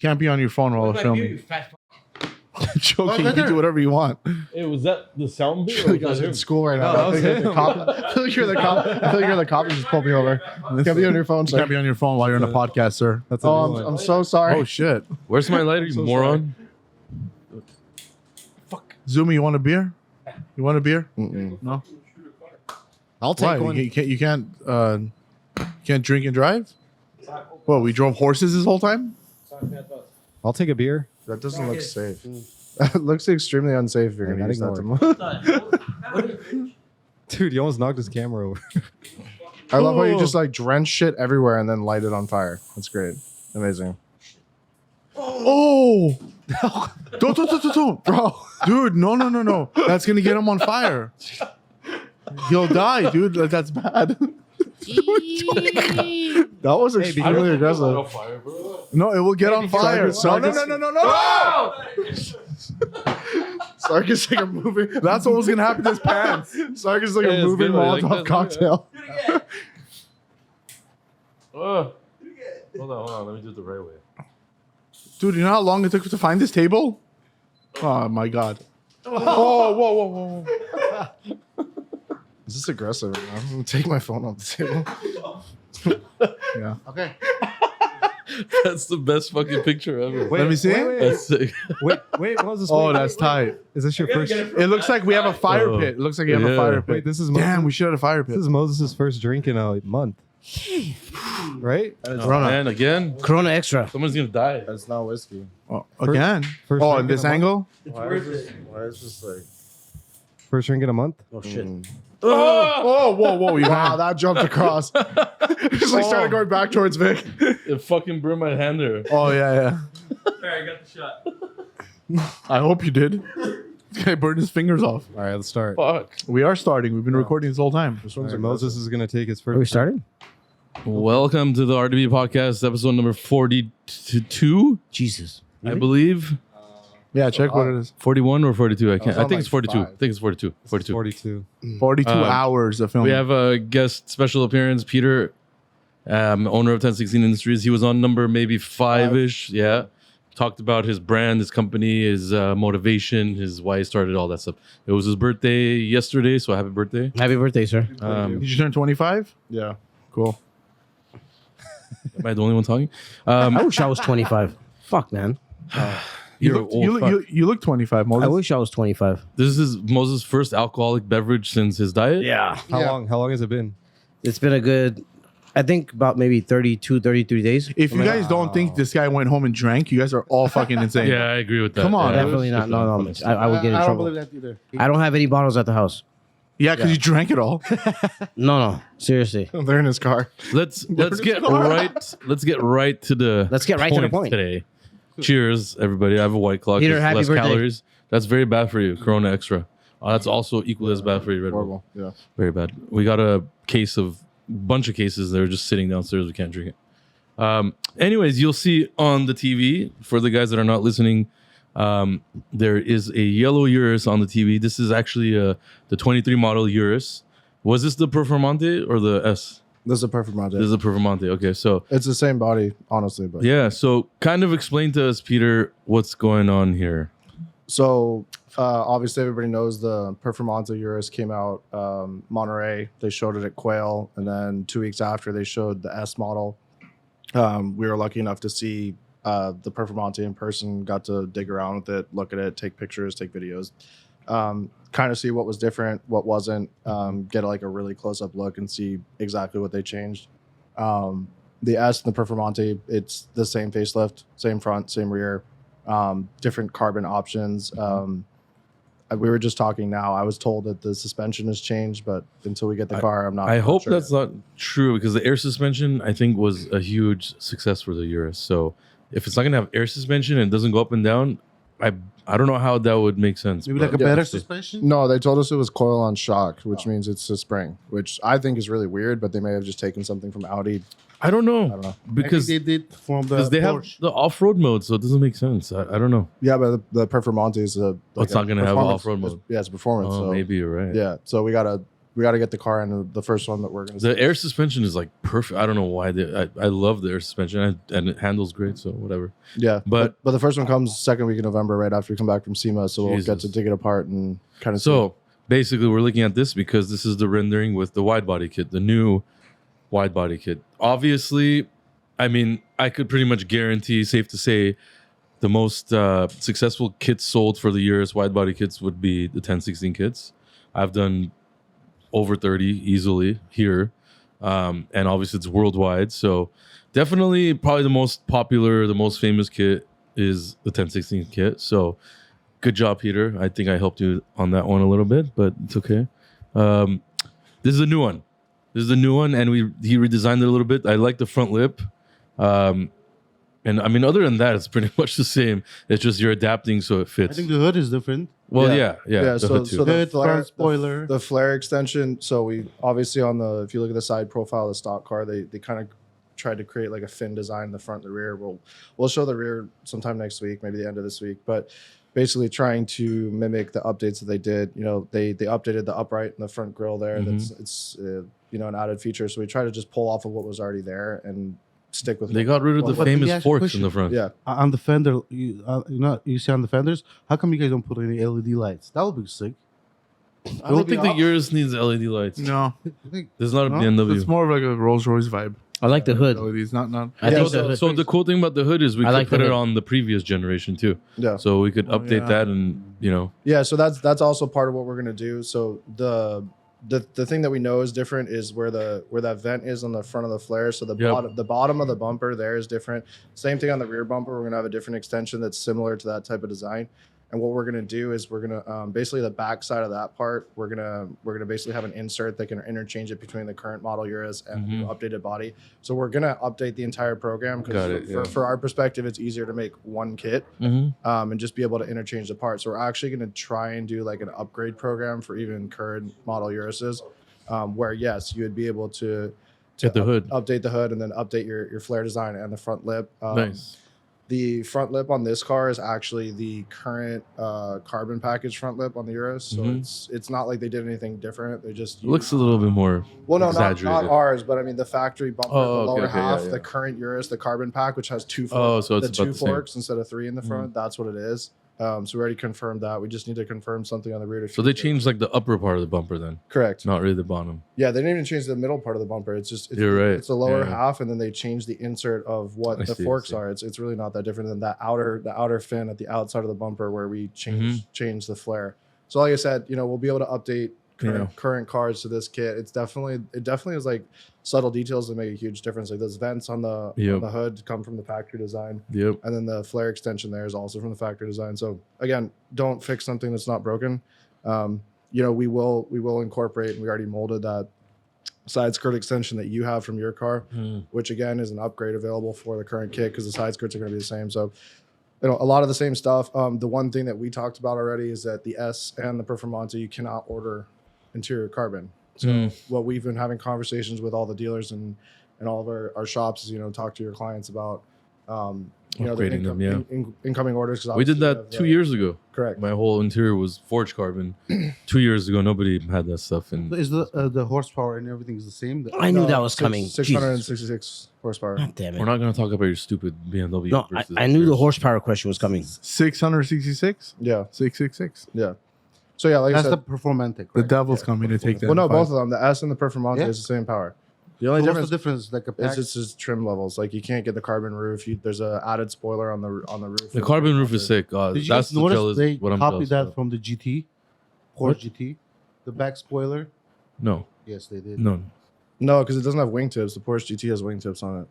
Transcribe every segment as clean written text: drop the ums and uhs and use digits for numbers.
Can't be on your phone while filming. Joking, you can do whatever you want. Hey, was that the sound bit? I feel like I was in school right now. I feel like you're the cop. Just pulled me over. You can't be on your phone, You sir. can't be on your phone while you're in a podcast, sir. That's I'm so sorry. Oh shit! Where's my lighter, you so moron? Zoomy, you want a beer? You want a beer? Mm-mm. No. I'll take Why? one. You can't drink and drive? Well, we drove horses this whole time? I'll take a beer. That doesn't look safe. That looks extremely unsafe if you're going to use that. Dude, you almost knocked his camera over. I love how you just like drench shit everywhere and then light it on fire. That's great. Amazing. Oh! Don't. Bro. Dude, no. That's going to get him on fire. He'll die, dude. That's bad. That was extremely aggressive. No, it will get on fire. Sarkis. No. Sarkis like a moving. That's what was going to happen to his pants. Sarkis like Yeah, a it's moving good, like Molotov this, cocktail. Hold on. Let me do it the right way. Dude, you know how long it took to find this table? Oh, my God. Oh, whoa. Is this aggressive right now? I'm going to take my phone off the table. Yeah. Okay. That's the best fucking picture ever. Let me see. That's sick. Wait, what was this? Oh, that's tight. Is this your first? It looks like we have a fire pit. It looks like we have a fire pit. Wait, this is Damn, we should have a fire This pit. is Moses' first drink in a month. Right? Corona. Man, again, Corona Extra. someone's gonna die. That's not whiskey. Oh, again? First Oh, drink in this a month? angle? Why is this like... First drink in a month? Oh shit. Oh, whoa. You Wow, have. that jumped across. Just like started going back towards Vic. It fucking burned my hand there. Oh, yeah. I got the shot. I hope you did. This guy burned his fingers off. All right, let's start. Fuck. We are starting. We've been recording this whole time. This All one's right, Moses is going to take his first. Are we starting? Welcome to the RDB podcast, episode number 42, Jesus. I believe. Yeah, check what it is. 41 or 42? I can't. I on think it's like 42. I 5. think it's 42. 42. 42. 42 hours of filming. We have a guest special appearance, Peter, owner of 1016 Industries. He was on number maybe 5-ish. Yeah. Talked about his brand, his company, his motivation, his why he started, all that stuff. It was his birthday yesterday, so happy birthday. Happy birthday, sir. Did you turn 25? Yeah. Cool. Am I the only one talking? I wish I was 25. Fuck, man. You You're look, old you, fuck. look, you look 25, Moses. I wish I was 25. This is Moses' first alcoholic beverage since his diet. Yeah. How long has it been? It's been a good, I think about maybe 32, 33 days. If you guys don't think this guy went home and drank, you guys are all fucking insane. Yeah, I agree with that. Come on. Yeah, Definitely not. No. I would get in I don't trouble. believe that either. I don't have any bottles at the house. Yeah, because you drank it all. No. Seriously. They're in his car. Let's get right to the Let's get right to the point. today. Cheers, everybody. I have a White Claw. Peter, It's happy less birthday. calories. That's very bad for you. Corona Extra. That's also equally as bad for you. Red Bull. Horrible. Yeah. Very bad. We got a bunch of cases that are just sitting downstairs. We can't drink it. Anyways, you'll see on the TV, for the guys that are not listening, there is a yellow Urus on the TV. This is actually the 23 model Urus. Was this the Performante or the S? This is a perfect project. This is the Performante. Okay, so It's the same body, honestly. But yeah, so kind of explain to us, Peter, what's going on here. So obviously everybody knows the Performante Urus came out Monterey. They showed it at Quail, and then 2 weeks after they showed the S model. We were lucky enough to see the Performante in person. Got to dig around with it, look at it, take pictures, take videos, kind of see what was different, what wasn't. Get like a really close up look and see exactly what they changed. The S and the Performante, it's the same facelift, same front, same rear. Different carbon options. We were just talking now. I was told that the suspension has changed, but until we get the car, I'm not. I hope sure. that's not true because the air suspension, I think, was a huge success for the Urus. So if it's not going to have air suspension and it doesn't go up and down, I don't know how that would make sense. Maybe but- like a better suspension? No, they told us it was coil on shock, which means it's a spring, which I think is really weird. But they may have just taken something from Audi. I don't know. I don't know. Because they did from they have the off-road mode, so it doesn't make sense. I don't know. Yeah, but the Performante is a. It's not gonna have performance- off-road mode. Yeah, it's performance. Oh, so maybe you're right. yeah, so we gotta we got to get the car in the first one that we're going to. The air suspension is like perfect. I don't know why. I love the air suspension and it handles great. So whatever. Yeah, But- but the first one comes second week in November, right after we come back from SEMA. So we'll get Jesus. to dig it apart and kind of. So basically, we're looking at this because this is the rendering with the wide body kit, the new wide body kit. Obviously, I mean, I could pretty much guarantee, safe to say, the most successful kits sold for the Urus wide body kits would be the 1016 kits. I've done over 30 easily here. And obviously it's worldwide. So definitely probably the most popular, the most famous kit is the 1016 kit. So good job, Peter. I think I helped you on that one a little bit, but it's okay. This is a new one. This is the new one, and he redesigned it a little bit. I like the front lip. And I mean, other than that, it's pretty much the same. It's just you're adapting so it I fits. think the hood is different. Well, yeah. The So, hood too. so the Hood, flare, front spoiler. the flare extension. So we obviously on the if you look at the side profile of the stock car, they kind of tried to create like a fin design in the front and the rear. We'll show the rear sometime next week, maybe the end of this week, but. Basically trying to mimic the updates that they did. You know, they updated the upright and the front grille there. It's you know, an added feature. So we try to just pull off of what was already there and stick with. They got rid of the But let me famous ask you a forks in the front. Yeah, On the fender, you see on the fenders, how come you guys don't put any LED lights? That would be sick. I don't think the Urus needs LED lights. No, I think There's not a No? BMW. it's more of like a Rolls Royce vibe. I like the hood. LEDs, not. I Yeah, think so- the So the cool thing about the hood is we I could like the put it hood. on the previous generation too. yeah. So we could update yeah. that and, you know. Yeah, so that's also part of what we're gonna do. So the thing that we know is different is where that vent is on the front of the flare. So the bottom of the bumper there is different. Same thing on the rear bumper. We're gonna have a different extension that's similar to that type of design. And what we're gonna do is we're gonna basically the back side of that part, we're gonna basically have an insert that can interchange it between the current model Urus and the new updated body. So we're gonna update the entire program Got it, because for our perspective, it's easier to make one kit and just be able to interchange the parts. So we're actually gonna try and do like an upgrade program for even current model Uruses, where yes, you would be able to Get the hood. update the hood and then update your flare design and the front lip. Nice. The front lip on this car is actually the current carbon package front lip on the Urus, so it's not like they did anything different. They just It looks a little bit more well, no, not exaggerated. ours, but I mean the factory bumper, Oh, the okay, lower okay, half, yeah, yeah. the current Urus, the carbon pack, which has two Oh, forks, so it's the about two the same. forks instead of three in the front. That's what it is. So we already confirmed that. We just need to confirm something on the rear. So they changed like the upper part of the bumper then, Correct. not really the bottom. Yeah, they didn't even change the middle part of the bumper. It's just You're right. It's the lower Yeah. half, and then they changed the insert of what I the see, I forks see. are. It's really not that different than the outer fin at the outside of the bumper where we change the flare. So like I said, you know, we'll be able to update current cars to this kit. It definitely is like subtle details that make a huge difference. Like those vents on the hood come from the factory design. Yep. And then the flare extension there is also from the factory design. So again, don't fix something that's not broken. You know, we will incorporate, and we already molded that side skirt extension that you have from your car, which again is an upgrade available for the current kit because the side skirts are going to be the same. So, you know, a lot of the same stuff. The one thing that we talked about already is that the S and the Performante, you cannot order interior carbon. So what we've been having conversations with all the dealers and all of our shops is, you know, talk to your clients about, you know, their Upgrading them, incoming orders. 'cause We did obviously you that have 2 years ago. Correct. My whole interior was forged carbon. 2 years ago, nobody had that stuff. And Is the horsepower and everything is the same? I knew that was coming. 666 horsepower. God damn we're it. not going to talk about your stupid BMW. No, versus I knew the yours. horsepower question was coming. 666, Yeah. 666. Yeah. So yeah, like That's I the said, Performante. The correct? devil's coming to take that. well, no, fight. both of them, the S and the Performante Yeah. is the same power. The So only what's difference the difference? Like a is pack? it's just trim levels. Like you can't get the carbon roof. There's a added spoiler on the roof. The carbon roof is sick. Did you That's guys the notice jealous, they what I'm copied jealous that about. from the GT? What? Porsche GT? The back spoiler? No, Yes, they did. no. No, because it doesn't have wingtips. The Porsche GT has wingtips on it.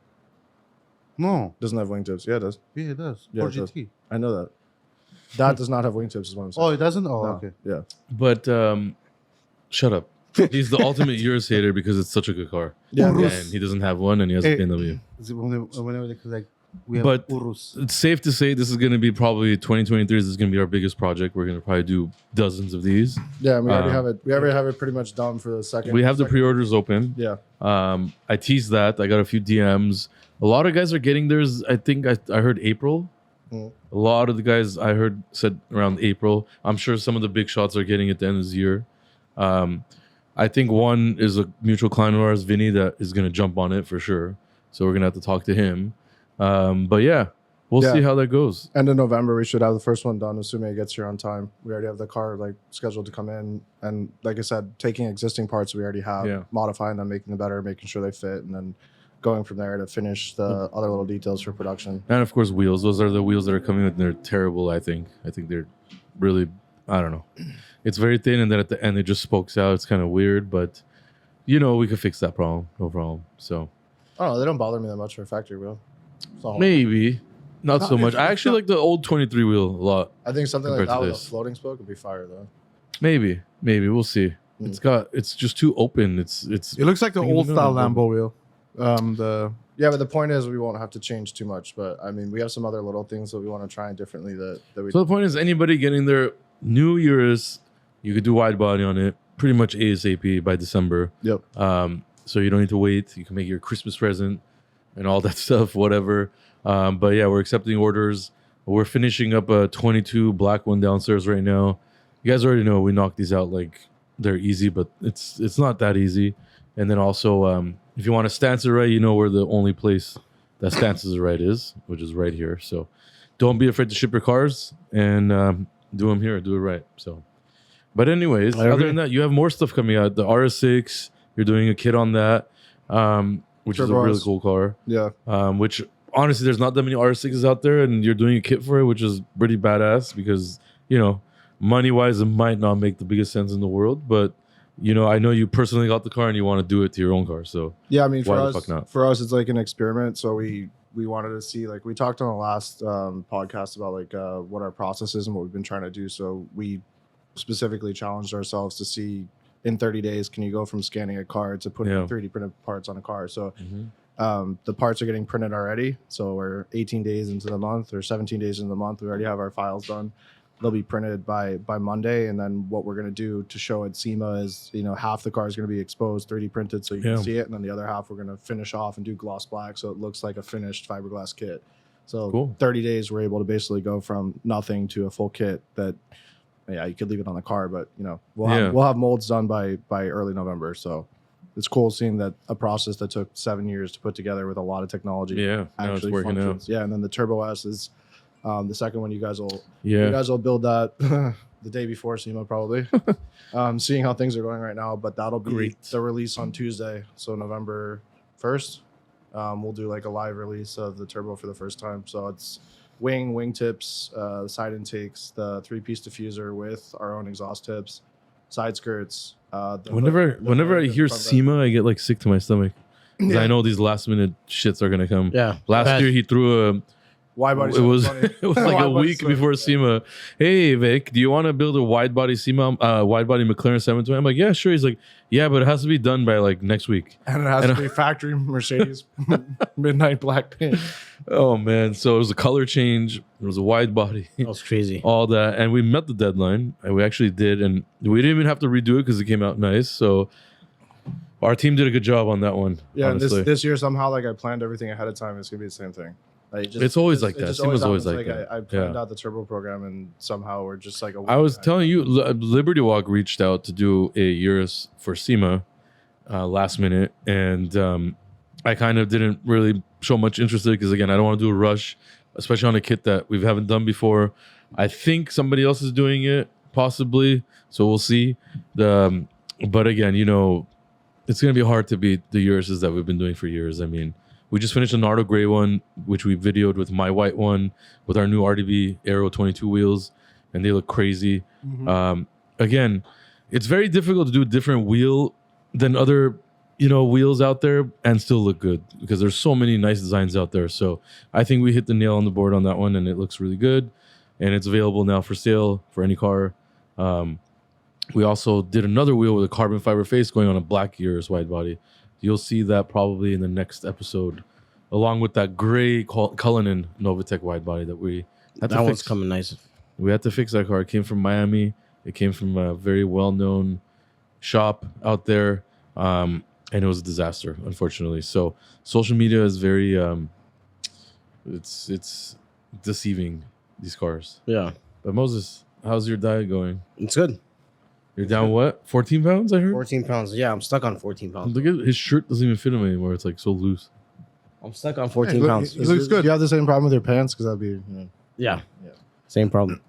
No. Doesn't have wingtips. Yeah, it does. Yeah, it does. Yeah, it Porsche does. GT. I know that. That does not have wingtips. Is what I'm saying. Oh, it doesn't? Oh, No. okay. Yeah. But shut up. He's the ultimate Urus hater because it's such a good car. Yeah. And he doesn't have one and he has a Hey. BMW. Is it whenever they like, we have But Urus. it's safe to say this is going to be probably 2023. This is going to be our biggest project. We're going to probably do dozens of these. Yeah, and we already have it. We already have it pretty much done for the second. We have the second- pre-orders open. Yeah. I teased that. I got a few DMs. A lot of guys are getting theirs. I think I heard April. Mm. A lot of the guys I heard said around April. I'm sure some of the big shots are getting it at the end of this year. I think one is a mutual client of ours, Vinny, that is going to jump on it for sure. So we're going to have to talk to him. But yeah, we'll see how that goes. End of November, we should have the first one done, assuming it gets here on time. We already have the car like scheduled to come in, and like I said, taking existing parts we already have, modifying them, making them better, making sure they fit, and then going from there to finish the other little details for production. And of course, wheels. Those are the wheels that are coming in. They're terrible. I think they're really. I don't know. It's very thin, and then at the end it just spokes out. It's kind of weird, but we could fix that problem. No problem. So. I don't know. They don't bother me that much for a factory wheel. Maybe. Not so much. I actually like the old 23 wheel a lot. I think something like that with a floating spoke would be fire though. Maybe. We'll see. It's just too open. It looks like the old style Lambo wheel. Yeah, but the point is we won't have to change too much. But I mean, we have some other little things that we want to try differently that we. So the point is, anybody getting their new Urus, you could do wide body on it pretty much ASAP by December. Yep. So you don't need to wait. You can make your Christmas present and all that stuff, whatever. But yeah, we're accepting orders. We're finishing up a 22 black one downstairs right now. You guys already know we knock these out like they're easy, but it's not that easy. And then also, if you want to stance it right, where the only place that stances it right is, which is right here. So don't be afraid to ship your cars and do them here, do it right. So, but anyways, other than that, you have more stuff coming out. The RS6, you're doing a kit on that, which is a really cool car. Yeah. Which honestly, there's not that many RS6s out there, and you're doing a kit for it, which is pretty badass because, money wise, it might not make the biggest sense in the world, but I know you personally got the car and you want to do it to your own car. So yeah, I mean, for us, it's like an experiment. So we wanted to see, like we talked on the last podcast about like what our process is and what we've been trying to do. So we specifically challenged ourselves to see in 30 days, can you go from scanning a car to putting 3D printed parts on a car? So the parts are getting printed already. So we're 18 days into the month or 17 days into the month. We already have our files done. They'll be printed by Monday. And then what we're going to do to show at SEMA is, half the car is going to be exposed, 3D printed so you can see it. And then the other half, we're going to finish off and do gloss black so it looks like a finished fiberglass kit. So 30 days, we're able to basically go from nothing to a full kit that, you could leave it on the car, but, we'll have molds done by early November. So it's cool seeing that a process that took 7 years to put together with a lot of technology actually functions. Yeah, and then the Turbo S is the second one. You guys will build that the day before SEMA probably. Seeing how things are going right now, but that'll be the release on Tuesday, so November 1st. We'll do like a live release of the Turbo for the first time. So it's wing tips, side intakes, the 3-piece diffuser with our own exhaust tips, side skirts. Whenever I hear SEMA, I get like sick to my stomach. Because I know these last minute shits are gonna come. Yeah. Last year he threw a Widebody. It was like a week before SEMA. Hey Vic, do you want to build a wide body SEMA, wide body McLaren 720? I'm like, yeah, sure. He's like, yeah, but it has to be done by like next week. And it has to be factory Mercedes midnight black paint. Oh man! So it was a color change. It was a wide body. That was crazy. All that, and we met the deadline, and we actually did, and we didn't even have to redo it because it came out nice. So our team did a good job on that one. Yeah, and this year somehow like I planned everything ahead of time. It's gonna be the same thing. Like it's always like that. SEMA's always like that. I planned out the turbo program, and somehow we're just like. I was telling you, Liberty Walk reached out to do a Urus for SEMA last minute, and I kind of didn't really show much interest in it because again, I don't want to do a rush, especially on a kit that we haven't done before. I think somebody else is doing it, possibly. So we'll see. But again, it's gonna be hard to beat the Uruses that we've been doing for years. I mean. We just finished a Nardo Gray one, which we videoed with my white one, with our new RDB Aero 22 wheels, and they look crazy. Again, it's very difficult to do a different wheel than other, wheels out there and still look good because there's so many nice designs out there. So I think we hit the nail on the board on that one, and it looks really good, and it's available now for sale for any car. We also did another wheel with a carbon fiber face going on a black Urus wide body. You'll see that probably in the next episode, along with that gray Cullinan Novatec wide body that we had to fix. That one's coming nice. We had to fix that car. It came from Miami. It came from a very well-known shop out there, and it was a disaster, unfortunately. So social media is very, it's deceiving, these cars. Yeah. But Moses, how's your diet going? It's good. You're down what? 14 pounds, I heard? 14 pounds. Yeah, I'm stuck on 14 pounds. Look at his shirt doesn't even fit him anymore. It's like so loose. I'm stuck on 14 look- pounds. He looks good. Do you have the same problem with your pants? Because that'd be. You know. Yeah. Same problem.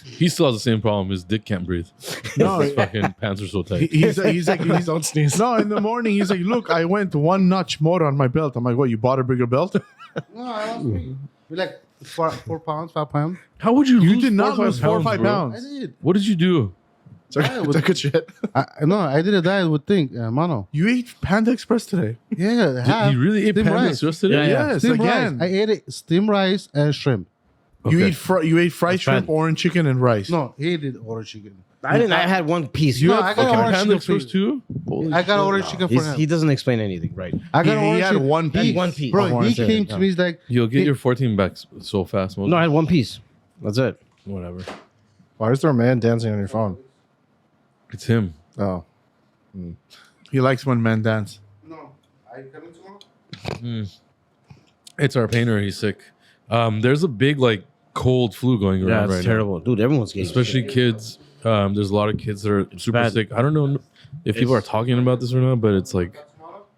He still has the same problem. His dick can't breathe. No, His fucking pants are so tight. he's like, don't sneeze. No, in the morning, he's like, look, I went one notch more on my belt. I'm like, what, you bought a bigger belt? No, I lost weight. Be like 4 pounds, 5 pounds. How would you You lose did not 4 lose 4 or 5 bro? I pounds. did. What did you do? It's a good shit. No, I did a diet with Mano. You ate Panda Express today. Yeah, Did half. he really ate steamed Panda rice. Express today? Yeah. Yes, Steamed again. rice. I ate it. Steamed rice and shrimp. You Okay. ate fried shrimp, bad. orange chicken, and rice. No, he did orange chicken. I didn't. I had one piece. You No, had I fucking got Fucking orange Panda chicken Express for too? Holy I got shit. orange chicken for him. He doesn't explain anything, right? I got He orange had chicken. one piece. One piece. Bro, Orange he chicken, came to yeah. me. He's like, You'll get your 14 back so fast. No, I had one piece. That's it. Whatever. Why is there a man dancing on your phone? It's him. Oh. He likes when men dance. no, I coming tomorrow? It's our painter. He's sick. There's a big like cold flu going Yeah, around it's right terrible, dude. Everyone's getting especially sick. kids. There's a lot of kids that are super bad. sick. I don't know if people are talking about this or not, but it's like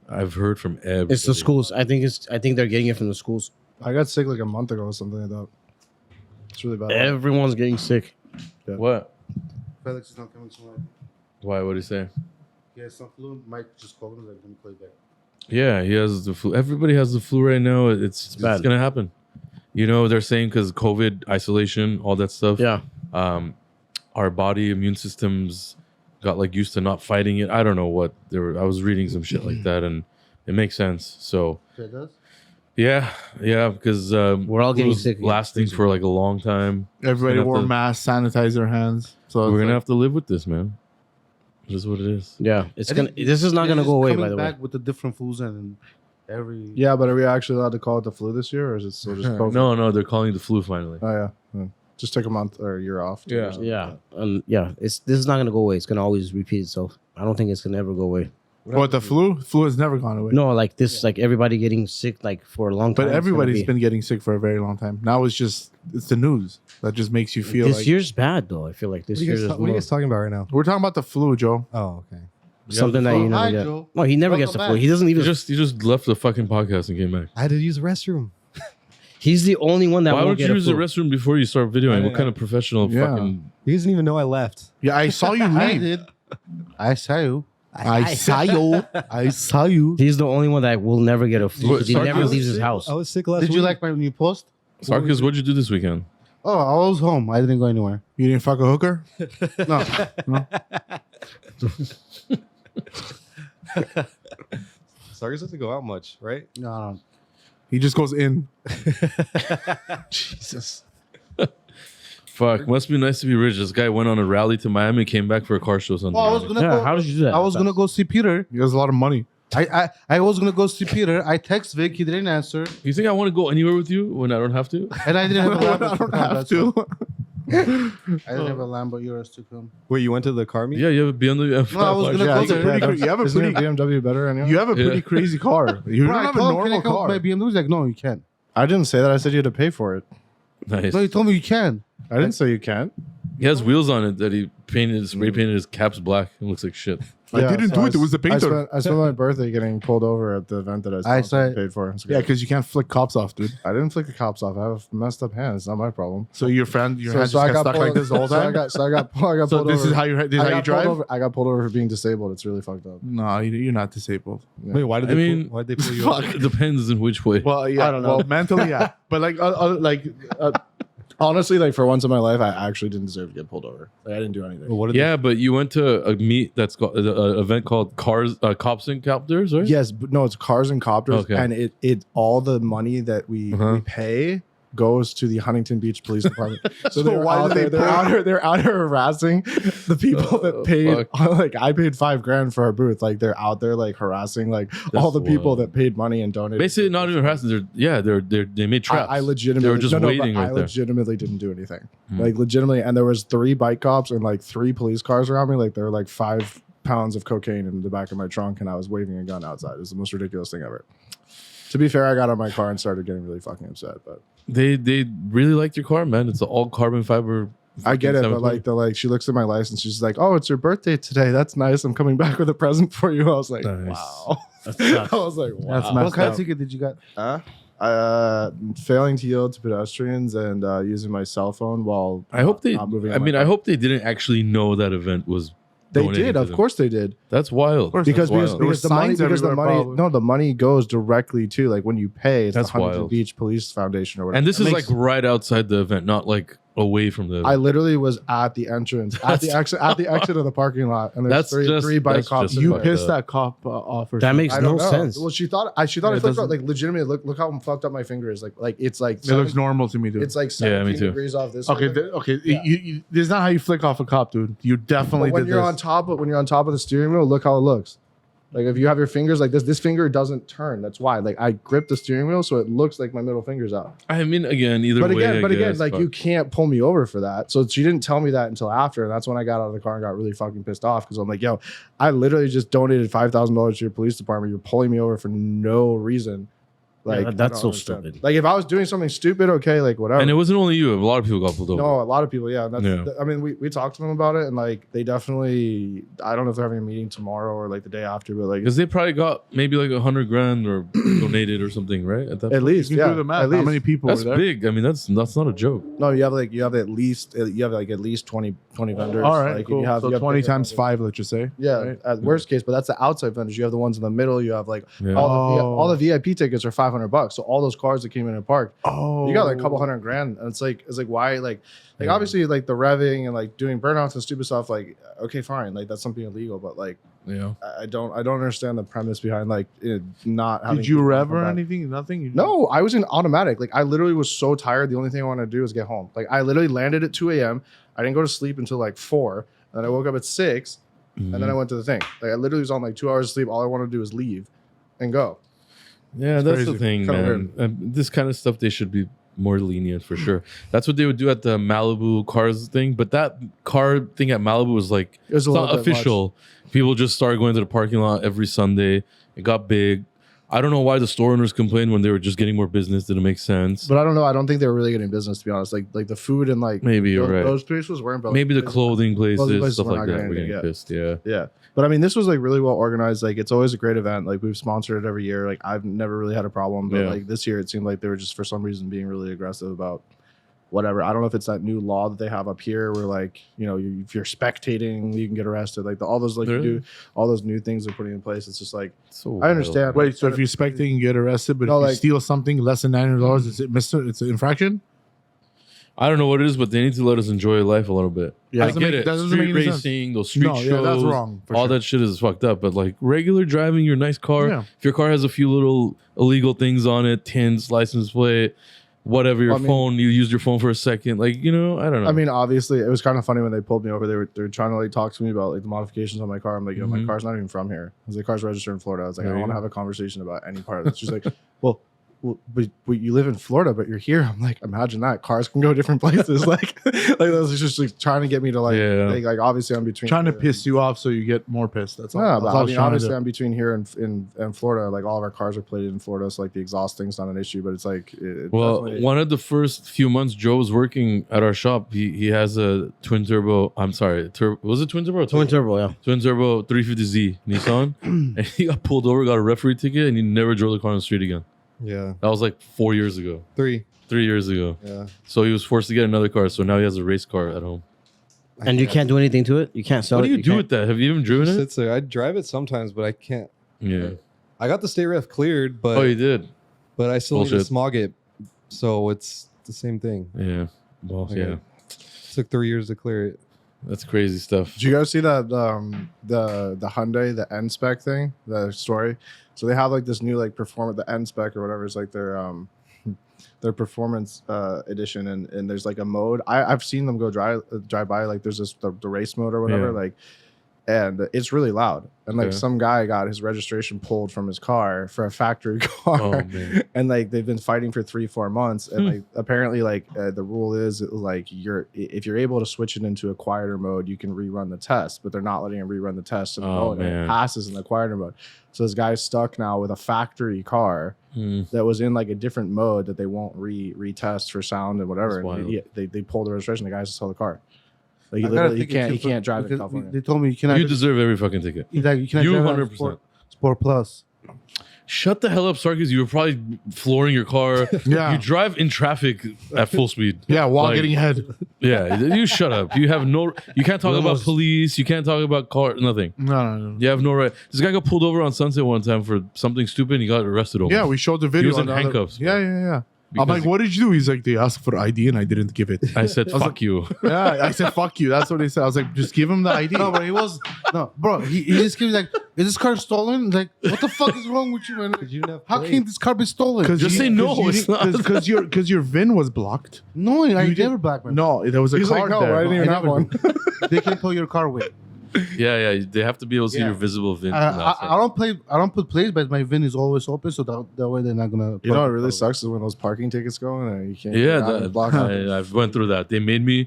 I've heard from everybody. It's the schools. I think they're getting it from the schools. I got sick like a month ago or something like that. It's really bad. Everyone's getting sick. What? Felix is not coming tomorrow. Why? What did he say? He has some flu. Might just call him like, let me call you back. Yeah, he has the flu. Everybody has the flu right now. It's bad. gonna happen. You know, they're saying because COVID, isolation, all that stuff. Yeah. Our body immune systems got like used to not fighting it. I don't know what they were. I was reading some shit like that, and it makes sense. So It does? yeah, because We're all getting flu's sick again. lasting for like a long time. Everybody Gonna have wore to- masks, sanitize their hands. So We're it's gonna like- have to live with this, man. This is what it is. Yeah. It's I gonna. think This is not they're gonna just go away. coming By the way. back with the different flus and every. Yeah, but are we actually allowed to call it the flu this year, or is it still just COVID? No, they're calling the flu finally. Oh yeah. Just take a month or a year off. Yeah. Yeah. Yeah. This is not gonna go away. It's gonna always repeat itself. I don't think it's gonna ever go away. What, the flu? Flu has never gone away. No, like this, like everybody getting sick, like for a long time. But it's gonna everybody's be- been getting sick for a very long time. Now it's the news that just makes you feel This like year's bad though. I feel like this What are, you year's guys, is what are you more- guys talking about right now? we're talking about the flu, Joe. Oh, okay. something that you Oh, never hi, get. Joe. No, he never gets the Welcome flu. back. He doesn't even. You just left the fucking podcast and came back. I had to use the restroom. He's the only one that Why won't would get you a use the flu. restroom before you start videoing? What kind of professional Yeah. fucking? He doesn't even know I left. Yeah, I saw you I leave. did. I saw you. I saw you. I saw you. He's the only one that will never get a flu. What, 'cause He Sarkis? never leaves his house. I was sick last Did week. you like my new post? Sarkis, what'd you do this weekend? Oh, I was home. I didn't go anywhere. You didn't fuck a hooker? No. Sarkis doesn't go out much, right? No. He just goes in. Jesus. Fuck, must be nice to be rich. This guy went on a rally to Miami, came back for a car show Sunday. Oh, I was morning. gonna Yeah, go. how did you do that? I was gonna go see Peter. He has a lot of money. I was gonna go see Peter. I text Vic. He didn't answer, You think I want to go anywhere with you when I don't have to? and I didn't have a Lambo. I don't have That's why. to. I didn't have a Lambo Urus to come. Wait, you went to the car meet? Yeah, you have a BMW. No, I was gonna Yeah, go it's a there. pretty cra- you have a Isn't pretty your BMW better anyway? you have a pretty Yeah. crazy car. You Bro, don't I have a told him, normal can I come car. with my BMW? He's like, no, you can't. I didn't say that. I said you had to pay for it. Nice. No, he told me you can. I didn't say you can't. He has wheels on it that he spray painted his caps black. It looks like shit. I didn't do it. It was the painter. I spent my birthday getting pulled over at the event that I said- paid for. It's Yeah, great. because you can't flick cops off, dude. I didn't flick the cops off. I have messed up hands. It's not my problem. So your hand just got stuck like this the whole time. I got pulled So over. this is how you I got drive. pulled over. I got pulled over for being disabled. It's really fucked up. No, you're not disabled. Wait, why did I they mean, pull, why did they pull you over? Fuck, it depends in which way. Well, yeah. I don't know. Well, mentally, yeah. But Honestly, like for once in my life, I actually didn't deserve to get pulled over. Like I didn't do anything. What did Yeah, but you went to a meet that's called an event called Cops and Copters, right? Yes, but no, it's cars and copters, Okay. and it all the money that we pay goes to the Huntington Beach Police Department. So, they're why out do there, they they're out here harassing the people that paid. fuck. Like I paid $5,000 for our booth. Like they're out there like harassing like all the people wild. that paid money and donated. Basically, not even harassing. They made traps. I legitimately They were just but waiting I right there. legitimately didn't do anything. Hmm. Like legitimately, and there was 3 bike cops and like 3 police cars around me. Like there were like 5 pounds of cocaine in the back of my trunk, and I was waving a gun outside. It was the most ridiculous thing ever. To be fair, I got out of my car and started getting really fucking upset. But They really liked your car, man. It's an all carbon fiber I get it, but 720. like she looks at my license. She's like, "Oh, it's your birthday today. That's nice. I'm coming back with a present for you." I was like, Nice. "Wow." That I sucks. was like, "Wow." That's What messed kind of up. ticket did you get? Failing to yield to pedestrians and using my cell phone while I hope they. not moving. I mean, I hope they didn't actually know that event was. they donating did. to Of them. course they did. That's wild. course. Because That's because, wild. There were because the money signs because the everywhere, money probably. no the money goes directly to like when you pay it's That's the Huntington wild. Beach Police Foundation or whatever. And this It is makes- like right outside the event, not like away from the event. I literally was at the entrance at the exit of the parking lot and there's That's three bike that's cops. just in You there. fucked pissed up. that cop off or That something. makes I don't no know. sense. Well, she thought I Yeah, flicked it out, doesn't- like legitimately look how fucked up my finger is like it's like It looks normal to me, dude. it's like Yeah, 17 me too. degrees off this Okay, way. okay. Yeah. This is not how you flick off a cop, dude. You definitely But when did you're this. on top of the steering wheel, look how it looks. Like if you have your fingers like this finger doesn't turn. That's why. Like I grip the steering wheel so it looks like my middle finger's out. I mean, again, either But way. again, I guess, like fuck. you can't pull me over for that. So she didn't tell me that until after, and that's when I got out of the car and got really fucking pissed off because I'm like, yo, I literally just donated $5,000 to your police department. You're pulling me over for no reason. Like Yeah, that's I don't so understand. stupid. Like if I was doing something stupid, okay, like whatever. And it wasn't only you. A lot of people got pulled over. No, a lot of people, yeah. That's, Yeah. I mean, we talked to them about it, and like they definitely. I don't know if they're having a meeting tomorrow or like the day after, but like Because they probably got maybe like $100,000 or donated or something, right? At that at point. least, You can yeah, do the math. at How least. many people That's were there? big. I mean, that's not a joke. No, you have at least 20 vendors. All right, like, cool. You have, So you have 20 bigger times vendors. 5, let's just say. Yeah, right? at worst case, but that's the outside vendors. You have the ones in the middle. You have like Yeah. all the VIP tickets are $500. So all those cars that came in and parked, Oh, you got like a couple $100,000, and it's like why like Yeah. obviously like the revving and like doing burnouts and stupid stuff. Like okay, fine, like that's something illegal, but like Yeah. I don't understand the premise behind like it not having. Did you people rev come or back. anything? Nothing? You No, I was in automatic. Like I literally was so tired. The only thing I wanted to do was get home. Like I literally landed at 2 a.m. I didn't go to sleep until like 4. And then I woke up at 6. And then I went to the thing. Like I literally was on like 2 hours of sleep. All I wanted to do was leave and go. Yeah, that's the crazy. thing, Kinda man. This kind of stuff, they should be more lenient for sure. That's what they would do at the Malibu cars thing. But that car thing at Malibu was like, It was a it's little not bit much. official. People just started going to the parking lot every Sunday. It got big. I don't know why the store owners complained when they were just getting more business. Didn't make sense. But I don't know. I don't think they were really getting business, to be honest. Like the food and like Maybe you're those, right. those places weren't. But Maybe the like, clothing places, places stuff were like not that. getting We're getting anything, yeah. pissed. Yeah. Yeah. But I mean, this was like really well organized. Like it's always a great event. Like we've sponsored it every year. Like I've never really had a problem. But Yeah. like this year, it seemed like they were just for some reason being really aggressive about whatever. I don't know if it's that new law that they have up here where like, you know, if you're spectating, you can get arrested. Like all those like you Really? do all those new things they're putting in place. It's just like So I understand. Wait, so if you're spectating, you get arrested, but No, if you like- steal something less than $900, is it it's an infraction? I don't know what it is, but they need to let us enjoy life a little bit. Yeah. I Doesn't get make- it. that doesn't Street make any sense. racing, those street No, shows, yeah, that's wrong, for all sure. that shit is fucked up. But like regular driving your nice car, Yeah. if your car has a few little illegal things on it, tints, license plate, whatever, your Well, I mean- phone, you use your phone for a second, like I don't know. I mean, obviously, it was kind of funny when they pulled me over. They were trying to like talk to me about like the modifications on my car. I'm like, my Mhm. car's not even from here. I was like, car's registered in Florida. I was like, I There don't you want to go. have a conversation about any part of this. She's like, well, but you live in Florida, but you're here. I'm like, imagine that cars can go different places. like those are just like trying to get me to like, Yeah. like obviously I'm between Trying to here piss you off so you get more pissed. That's all. Yeah, That's but all I was mean, trying to obviously do. I'm between here and Florida. Like all of our cars are plated in Florida, so like the exhaust thing's not an issue. But it's like, well, definitely- one of the first few months Joe was working at our shop, he has a twin turbo. I'm sorry, was it twin turbo? Or Twin turbo, yeah. Twin turbo 350Z Nissan, and he got pulled over, got a referee ticket, and he never drove the car on the street again. Yeah. That was like 4 years ago, 3. 3 years ago. Yeah. So he was forced to get another car. So now he has a race car at home. And you can't do anything to it. You can't sell What it. do you do can't- with that? Have you even It driven just it? sits there. I drive it sometimes, but I can't. Yeah. I got the state ref cleared, but Oh, you did. but I still need to Bullshit. smog it. So it's the same thing. Yeah. Well, Okay. yeah. Took 3 years to clear it. That's crazy stuff. Did you guys see that the Hyundai the N spec thing, the story? So they have like this new like performance, the N spec or whatever is like their performance edition, and there's like a mode. I've seen them go drive by, like there's this the race mode or whatever, Yeah. like, and it's really loud. And like Okay. some guy got his registration pulled from his car for a factory car, Oh, man. and like they've been fighting for 3-4 months. And like apparently like the rule is like if you're able to switch it into a quieter mode, you can rerun the test, but they're not letting him rerun the test in the Oh, mode, and man. it passes in the quieter mode. So this guy's stuck now with a factory car that was in like a different mode that they won't retest for sound and whatever. That's And wild. they pulled the registration. The guy has to sell the car. Like I he got a literally ticket he can't drive in because California. They told me you cannot. You deserve every fucking ticket. like, you cannot You drive on 100%. Sport Plus. Shut the hell up, Sarkis. You were probably flooring your car. Yeah. You drive in traffic at full speed. Yeah, while Like, getting ahead. Yeah, you shut up. You have no. You can't talk about police. You can't talk about car. Nothing. No. You have no right. This guy got pulled over on Sunset one time for something stupid. And he got arrested over. Yeah, we showed the video. was on in the other- handcuffs, Yeah. I'm Because like, what did you do? He's like, they asked for ID and I didn't give it. I said, "Fuck you." Yeah, I said, fuck you. That's what they said. I was like, just give him the ID. No, but he was no, bro. He just came like, is this car stolen? Like, what the fuck is wrong with you, man? How can this car be stolen? Just say no, it's not. Because your VIN was blocked. No, I You did- never black man. No, there was a He's card like, no, there. I didn't even I have never one. They can tow your car with. Yeah. They have to be able to see Yeah. your visible VIN. I, from I, outside. I don't play. I don't put plates, but my VIN is always open, so that way they're not gonna. You know what really sucks is when those parking tickets go and you can't. Yeah, get out of the block. I've went through that. They made me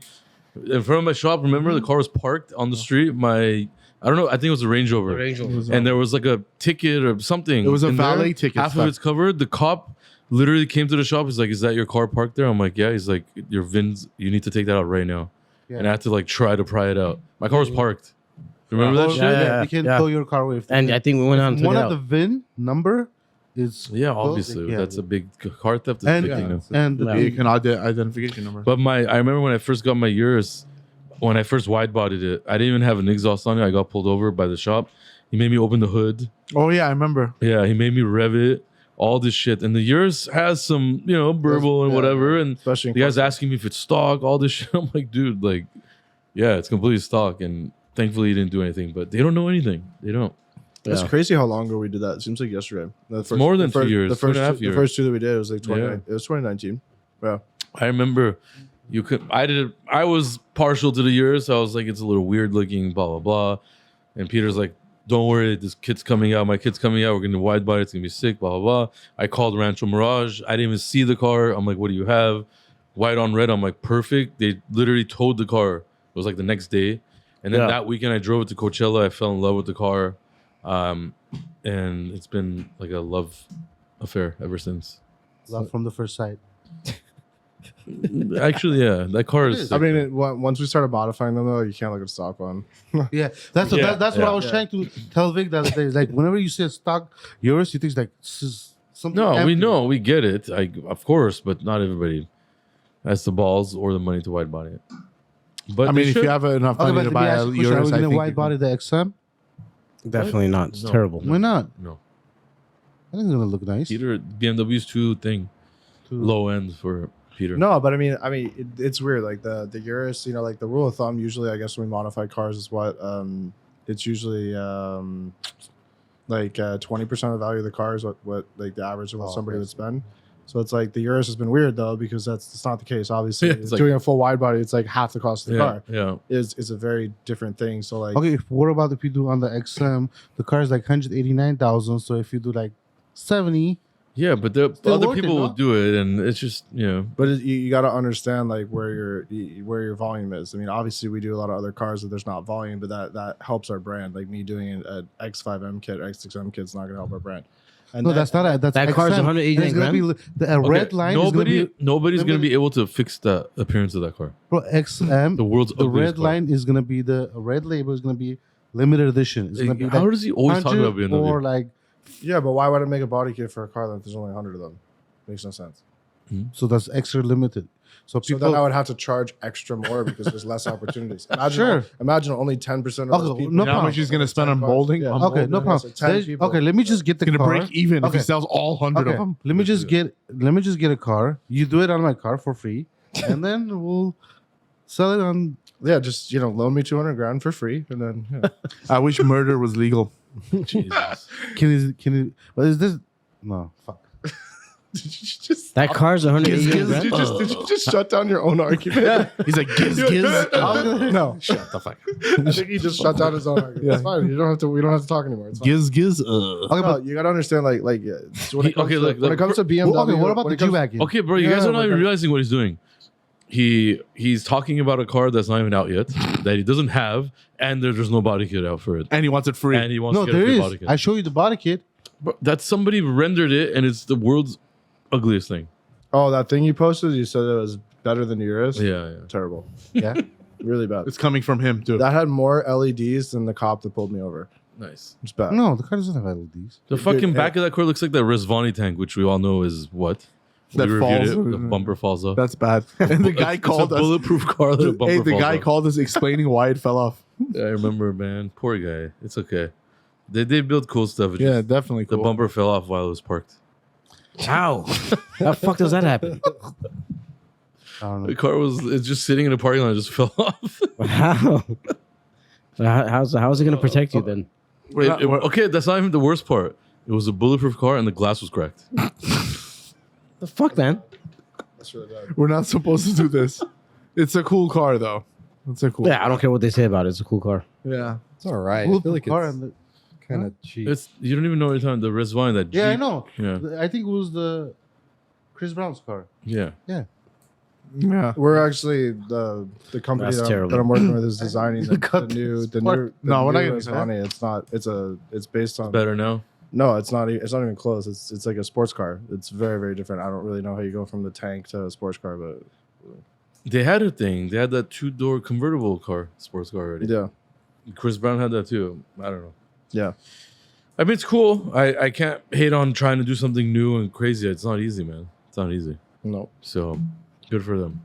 in front of my shop. Remember, the car was parked on the street. I don't know. I think it was a Range Rover. And there was like a ticket or something. It was a in there. valet ticket Half stuff. of it's covered. The cop literally came to the shop. He's like, "Is that your car parked there?" I'm like, "Yeah." He's like, "Your VINs. You need to take that out right now." Yeah. And I had to like try to pry it out. My car was parked. Remember that Well, shit? Yeah. They can yeah. tow your car with. And I think we went on to one it of the out. VIN number is Yeah, obviously. Yeah. That's a big car theft. Is a and big thing now. and Yeah. You can identification number. But I remember when I first got my Urus, when I first wide bodied it, I didn't even have an exhaust on it. I got pulled over by the shop. He made me open the hood. Oh yeah, I remember. Yeah, he made me rev it. All this shit. And the Urus has some, burble and Yeah, whatever. And especially in the guy's California. asking me if it's stock, all this shit. I'm like, dude, like, yeah, it's completely stock. And thankfully he didn't do anything. But they don't know anything. They don't. It's Yeah. crazy how long ago we did that. It seems like yesterday. The first, more than the first, 2 years, The first, 2.5 the years. first two that we did, it was like 20, Yeah. it was 2019. Yeah. I remember I was partial to the Urus. I was like, it's a little weird looking, blah, blah, blah. And Peter's like, don't worry, this kid's coming out. My kid's coming out. We're going to wide body. It's going to be sick, blah, blah, blah. I called Rancho Mirage. I didn't even see the car. I'm like, what do you have? White on red. I'm like, perfect. They literally towed the car. It was like the next day. And then Yeah. that weekend I drove it to Coachella. I fell in love with the car. And it's been like a love affair ever since. love from the first sight. Actually, yeah, that car is sick. I mean, once we started modifying them, though, you can't look at stock one. Yeah, that's Yeah, that's what I was yeah. trying to tell Vic the other day. Like whenever you see a stock Urus, you think like this is something. No, we empty. know, we get it. Of course, but not everybody has the balls or the money to wide body it. But I they mean, if should. you have enough Okay, money but to let me buy ask a you a question. Are Urus, we I gonna think wide body the XM? Definitely not. It's No. terrible. Why not? no, I think it's gonna look nice. Peter BMW's too low end for Peter. No, but I mean, it's weird. Like the Urus, like the rule of thumb. Usually, I guess when we modify cars is what it's usually like 20% of the value of the car is what like the average of what Oh, somebody okay. would spend. So it's like the Urus has been weird though because that's not the case. Obviously, Yeah, it's like- doing a full wide body, it's like half the cost of the yeah, car. yeah. Is a very different thing. So like, Okay, what about if you do on the XM? The car is like 189,000. So if you do like 70, Yeah, but the Still other worth it, people no? will do it, and it's just but you got to understand like where your volume is. I mean, obviously we do a lot of other cars that there's not volume, but that helps our brand. Like me doing an X5M kit, X6M kit's not going to help our brand. And no, that- that's not a, that's That car's XM. 189 And it's gonna be the red Okay, line. Is gonna be, nobody's gonna limited- be able to fix the appearance of that car. bro, XM. The world's the ugliest red car. line is gonna be the red label is gonna be limited edition. It's gonna be How like does he always talk about 100 BMW? or like yeah, but why would I make a body kit for a car that there's only 100 of them? Makes no sense. so that's extra limited. So So people then I would have to charge extra more because there's less opportunities. Sure. Imagine only 10% of Okay, those people. no how problem. much he's gonna spend on 10 cars. molding? Yeah. On okay, no molding? problem. So 10 There's- people. okay, let me just get the He's gonna car. break even if Okay. he sells all 100 Okay, of them. let me just get a car. You do it on my car for free, and then we'll sell it on. Yeah, just loan me 200 grand for free, and then yeah. I wish murder was legal. Jesus. Can you? But is this? No, fuck. Did you just That car's 180 grand. Did you just shut down your own argument? He's like giz. No, Shut the fuck. I think he just shut down his own argument. Yeah. It's fine. You don't have to. We don't have to talk anymore. It's fine. Giz. Okay, but you gotta understand, like, when it comes, look, when it comes to BMW. Okay, what about when the it comes- G-Wagon? Okay, bro, you guys are not even realizing what he's doing. He's talking about a car that's not even out yet, that he doesn't have, and there's no body kit out for it. And he wants it free. And he wants No, to get a there free is. body kit. I show you the body kit. Bro, that's somebody rendered it, and it's the world's ugliest thing. Oh, that thing you posted. You said it was better than the Urus. Yeah. Terrible. Yeah. Really bad. It's coming from him too. That had more LEDs than the cop that pulled me over. Nice. It's bad. No, the car doesn't have LEDs. The fucking back of that car looks like that Rezvani Tank, which we all know is what? That We falls. reviewed it. The bumper falls off. That's bad. And the guy It's called a us. bulletproof car that a bumper Hey, the falls guy off. called us explaining why it fell off. Yeah, I remember, man. Poor guy. It's okay. They build cool stuff. It's Yeah, just definitely the cool. bumper fell off while it was parked. How? How the fuck does that happen? I don't know. The car it's just sitting in a parking lot and just fell off. How? So how's it gonna protect you then? Okay, that's not even the worst part. It was a bulletproof car and the glass was cracked. The fuck, man? That's really bad. We're not supposed to do this. It's a cool car though. It's a cool. Yeah, I don't care what they say about it. It's a cool car. Yeah. It's all right. I Who feel like the car it's and the- kind of cheap. You don't even know what you're talking. The Rezvani, that Jeep. Yeah, I know. Yeah. I think it was the Chris Brown's car. Yeah. Yeah. We're actually the company That's that terrible. I'm working with is designing the new No, we're not new gonna say that. Rezvani. It's based on Better now. No, it's not. It's not even close. It's like a sports car. It's very, very different. I don't really know how you go from the tank to a sports car, but They had a thing. They had that 2-door convertible car, sports car already. yeah, Chris Brown had that too. I don't know. yeah. I mean, it's cool. I can't hate on trying to do something new and crazy. It's not easy, man. It's not easy. No, So good for them.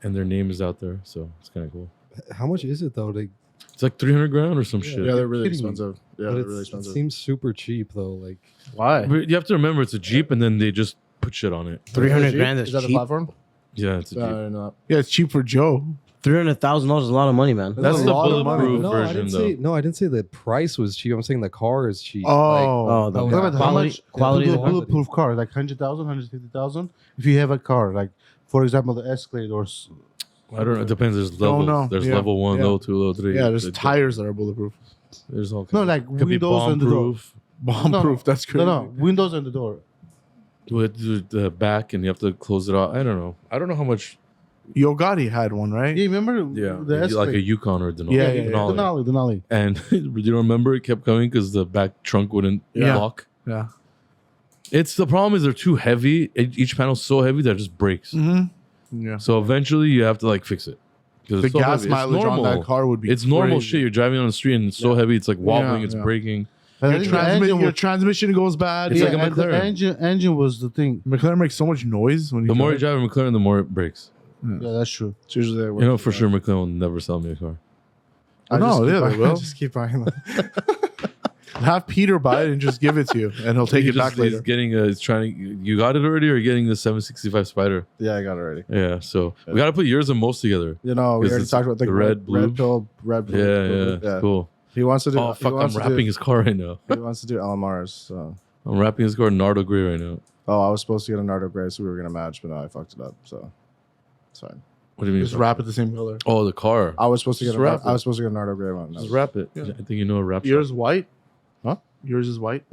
And their name is out there, so it's kind of cool. How much is it though? Like, It's like 300 grand or some shit. yeah, they're really kidding me. expensive. Yeah, but they're it's- really it expensive. seems super cheap though. Like, Why? But you have to remember, it's a Jeep, and then they just put shit on it. 300 grand Is is that the cheap. platform? Yeah, it's a No, Jeep. no, no. Yeah, it's cheap for Joe. $300,000 is a lot of money, man. That's a the lot of money. bulletproof no, I version, didn't though. say. No, I didn't say the price was cheap. I'm saying the car is cheap. Oh. Oh, the Okay. What about how quality. much Quality. the of the car? bulletproof car, like 100,000, 150,000? If you have a car, like for example, the Escalade or I don't know. It depends. There's No, levels. no. There's Yeah. level 1, Yeah. level 2, level 3. Yeah, there's tires that are bulletproof. There's all kinds. no, like Could be windows and the door. bomb-proof. Bomb-proof. That's crazy. No, windows and the door. With the back, and you have to close it off. I don't know. I don't know how much. Yo Gotti had one, right? Yeah, remember Yeah, the like Escalade? a Yukon or Denali. Yeah, yeah, yeah. Denali. Denali. And you remember it kept coming because the back trunk wouldn't Yeah. lock. Yeah. It's the problem is they're too heavy. Each panel's so heavy that it just breaks. Mm-hmm. Yeah. So eventually you have to like fix it. 'Cause The it's so gas heavy. It's mileage on normal. that car would be It's normal crazy. shit. You're driving on the street and it's so heavy. It's like wobbling. Yeah, It's yeah. breaking. But I Your, think the engine your was- transmission goes bad. It's yeah, like a and the McLaren. engine was the thing. McLaren makes so much noise when you The more you drive. drive a McLaren, the more it breaks. Yeah, that's true. It's usually You know for sure McLaren will never sell me a car. I No, just keep yeah, they buying- will. I just keep buying them. Have Peter buy it and just give it to you, and he'll take it back He's later. getting he's trying to, you got it already or you're getting the 765 Spider? Yeah, I got it already. Yeah, so we got to put yours and most together. You know, we 'Cause already it's talked about the red, blue. red pill. Yeah, blue. cool. He wants to do. Oh he fuck, I'm wants to wrapping do, his car right now. He wants to do LMRs. So. I'm wrapping his car Nardo Gray right now. Oh, I was supposed to get a Nardo Gray, so we were gonna match, but no, I fucked it up. So it's fine. What do you mean? Just wrap it the same color. Oh, the car. I was supposed to Just get. wrap I it. was supposed to get a Nardo Gray one. Just wrap it. Yeah. I think you know a wrap. Yours shop. white? Huh? Yours is white?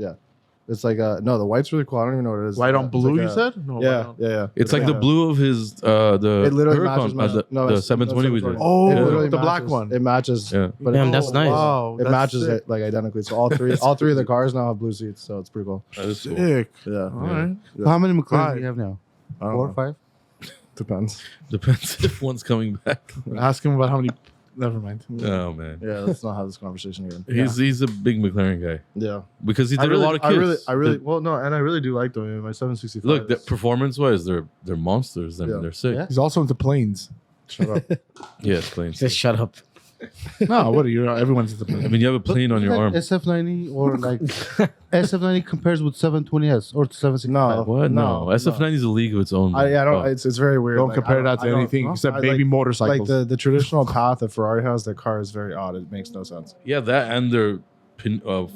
It's like no, the white's really cool. I don't even know what it is. White on It's blue, like you a- said? No, white Yeah, on- yeah, yeah. It's like the blue of his the It literally Huracan, matches my the it's 720 we did. 720. Oh, It Yeah. literally the black matches- one. It matches. Yeah. But Damn, that's nice. Wow, it that's matches sick. it like identically. So all three of the cars now have blue seats, so it's pretty cool. That is cool. Sick. Yeah, All right. How many McLaren Five. do you have now? I don't 4 or know. 5? Depends. Depends if one's coming back. Ask him about how many. Never mind. Oh man, Yeah, let's not have this conversation again. he's a big McLaren guy Yeah, because he did a lot of kits. I really, well, no, and I really do like them. My 765. Look, is- performance wise, they're monsters. I mean, Yeah. they're sick. Yeah. He's also into planes. shut up. Yeah, it's plain. Just shut up. No, what are you? Everyone's into I planes. mean, you have a plane on your Like arm. SF90 or like SF90 compares with 720S or 765. No. What? No, No, SF90 is a league of its own. I don't. Oh. It's very weird. Don't Like, compare I that to I don't- anything no, except I baby like motorcycles. the traditional path that Ferrari has. The car is very odd. It makes no sense. Yeah, that and their Puro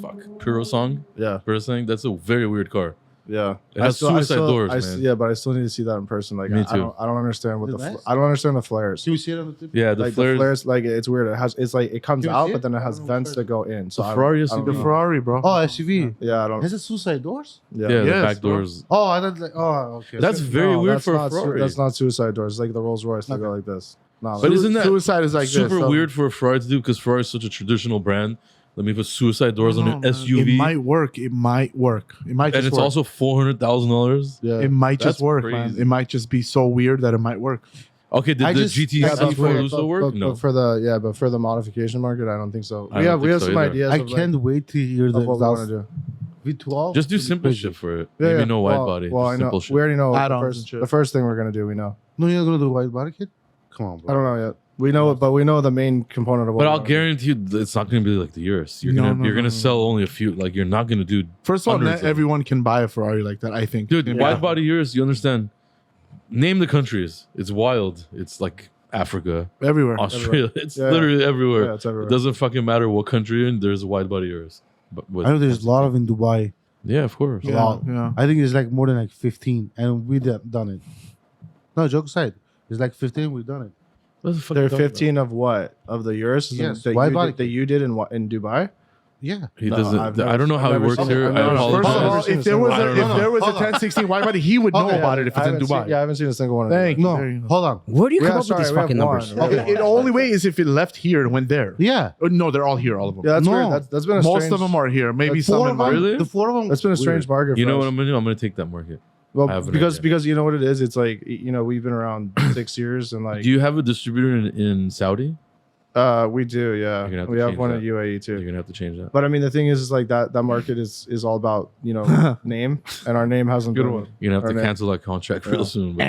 song. Yeah, Puro song. That's a very weird car. Yeah, It has suicide doors, man. Yeah, but I still need to see that in person. Like, Me I too. don't understand what Is the it nice? I don't understand the flares. Can we see it on the tip? Yeah, the Like flares. the flares, like it's weird. It's like it comes Can you out, see but it? then it has I don't know vents what that go in. So The I Ferrari don't- has I to don't be The know. Ferrari, bro. Oh, SUV. Yeah, I don't. Has it suicide doors? Yeah, Yeah, the Yes, back bro. doors. Oh, I don't like. Oh, okay. That's very weird that's for a not Ferrari. That's not suicide doors. It's like the Rolls Royce. They go like this. No, But isn't that suicide is like super this, so- weird for a Ferrari to do? Because Ferrari is such a traditional brand. Let me put suicide doors on No, an man. SUV, It might work. It might work. It might just and it's work. also $400,000. yeah. It might just That's work, man. crazy. It might just be so weird that it might work. Okay, did I the just- GTC Yeah, but for also work? But No. for the modification market, I don't think so. I We don't have think so some either. ideas. I of, like, can't wait to hear of the what we want to exhaust do. V12. Just do It'd be simple crazy. shit for it. Yeah, Maybe yeah. no wide Well- body. Well, just I know. simple shit. We already know Add-ons and shit. the first thing we're gonna do. We know. No, you're not gonna do wide body kit. Come on, bro. I don't know yet. We know, but we know the main component of. What But we I'll wanna do. guarantee you, it's not going to be like the Urus. You're No, gonna no, you're no, gonna no, sell only a few. Like you're not gonna do. First of all, hundreds not of them. everyone can buy a Ferrari like that. I think, Dude, Yeah. wide body Urus. You understand? Name the countries. It's wild. It's like Africa, everywhere. Australia. It's Yeah, yeah. literally everywhere. Yeah, it's everywhere. It doesn't fucking matter what country you're in. There's a wide body Urus. But with, I know there's a lot of in Dubai. yeah, of course. Yeah, Wow. yeah. I think there's like more than like 15, and we done it. No, joke aside, there's like 15. We've done it. What the fuck There you are talking 15 of what of the Urus Yes, that wide you body did, that you did in Dubai. Yeah. about? He No, doesn't. I've I don't know never- how he I've never works seen here. it. I I've never- apologize. First of I've all, never seen if there was I don't a, know. if there was a Hold on. 1016 wide body, he would know Okay, about it if I it's in haven't seen- Dubai. Yeah, I haven't seen a single one. Of Thank them. you. No, There you go. hold on. Where do you Yeah, come up sorry, with these we have fucking numbers? one. Okay. The only way is if it left here and went there. Yeah. Oh, no, they're all here, all of them. Yeah, that's No. weird. That's been a Most strange, of them are here. Maybe The some four in of them. Really? The four of them. That's been a strange market. You for know us. what I'm gonna do? I'm gonna take that market. I Well, have an because idea. because you know what it is. It's like we've been around 6 years and like Do you have a distributor in Saudi? we do. You're Yeah, gonna have to we have change one that. at UAE You're too. gonna have to change that. But I mean, the thing is like that market is all about name, and our name hasn't Good been. one. You're gonna have Our to name- cancel that contract real soon. But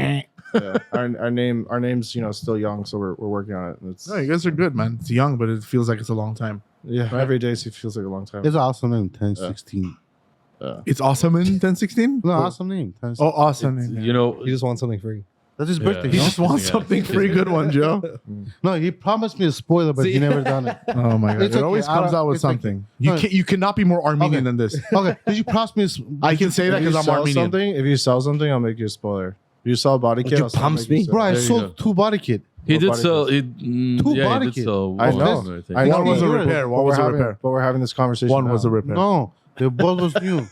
Yeah. Our name's still young, so we're working on it. It's No, you guys are good, man. It's young, but it feels like it's a long time. yeah. Every day it feels like a long time. It's an awesome name, 1016. It's awesome in 1016? No, awesome name. 1016. Oh, awesome. you know, You just want something free. That's his Yeah. birthday. He no? just wants Yeah. something free. Good one, Joe. No, he promised me a spoiler, but he never done it. Oh my god! It's It okay. always I comes don't- out with it's okay. something. No. You cannot be more Armenian Okay. than this. Okay, did you promise me? I can say that If you because I'm sell Armenian. if you sell something, I'll make you a spoiler. If you sell a body kit, you I'll still promise make you me? a Bro, I There you sold 2 body kit. he What did body sell. kits? Two Yeah, body he did kits. sell. I one, know. I think. I know. One was a You're- repair. But One was a having, repair. but we're having this conversation. One was now. a repair. No, the both was new.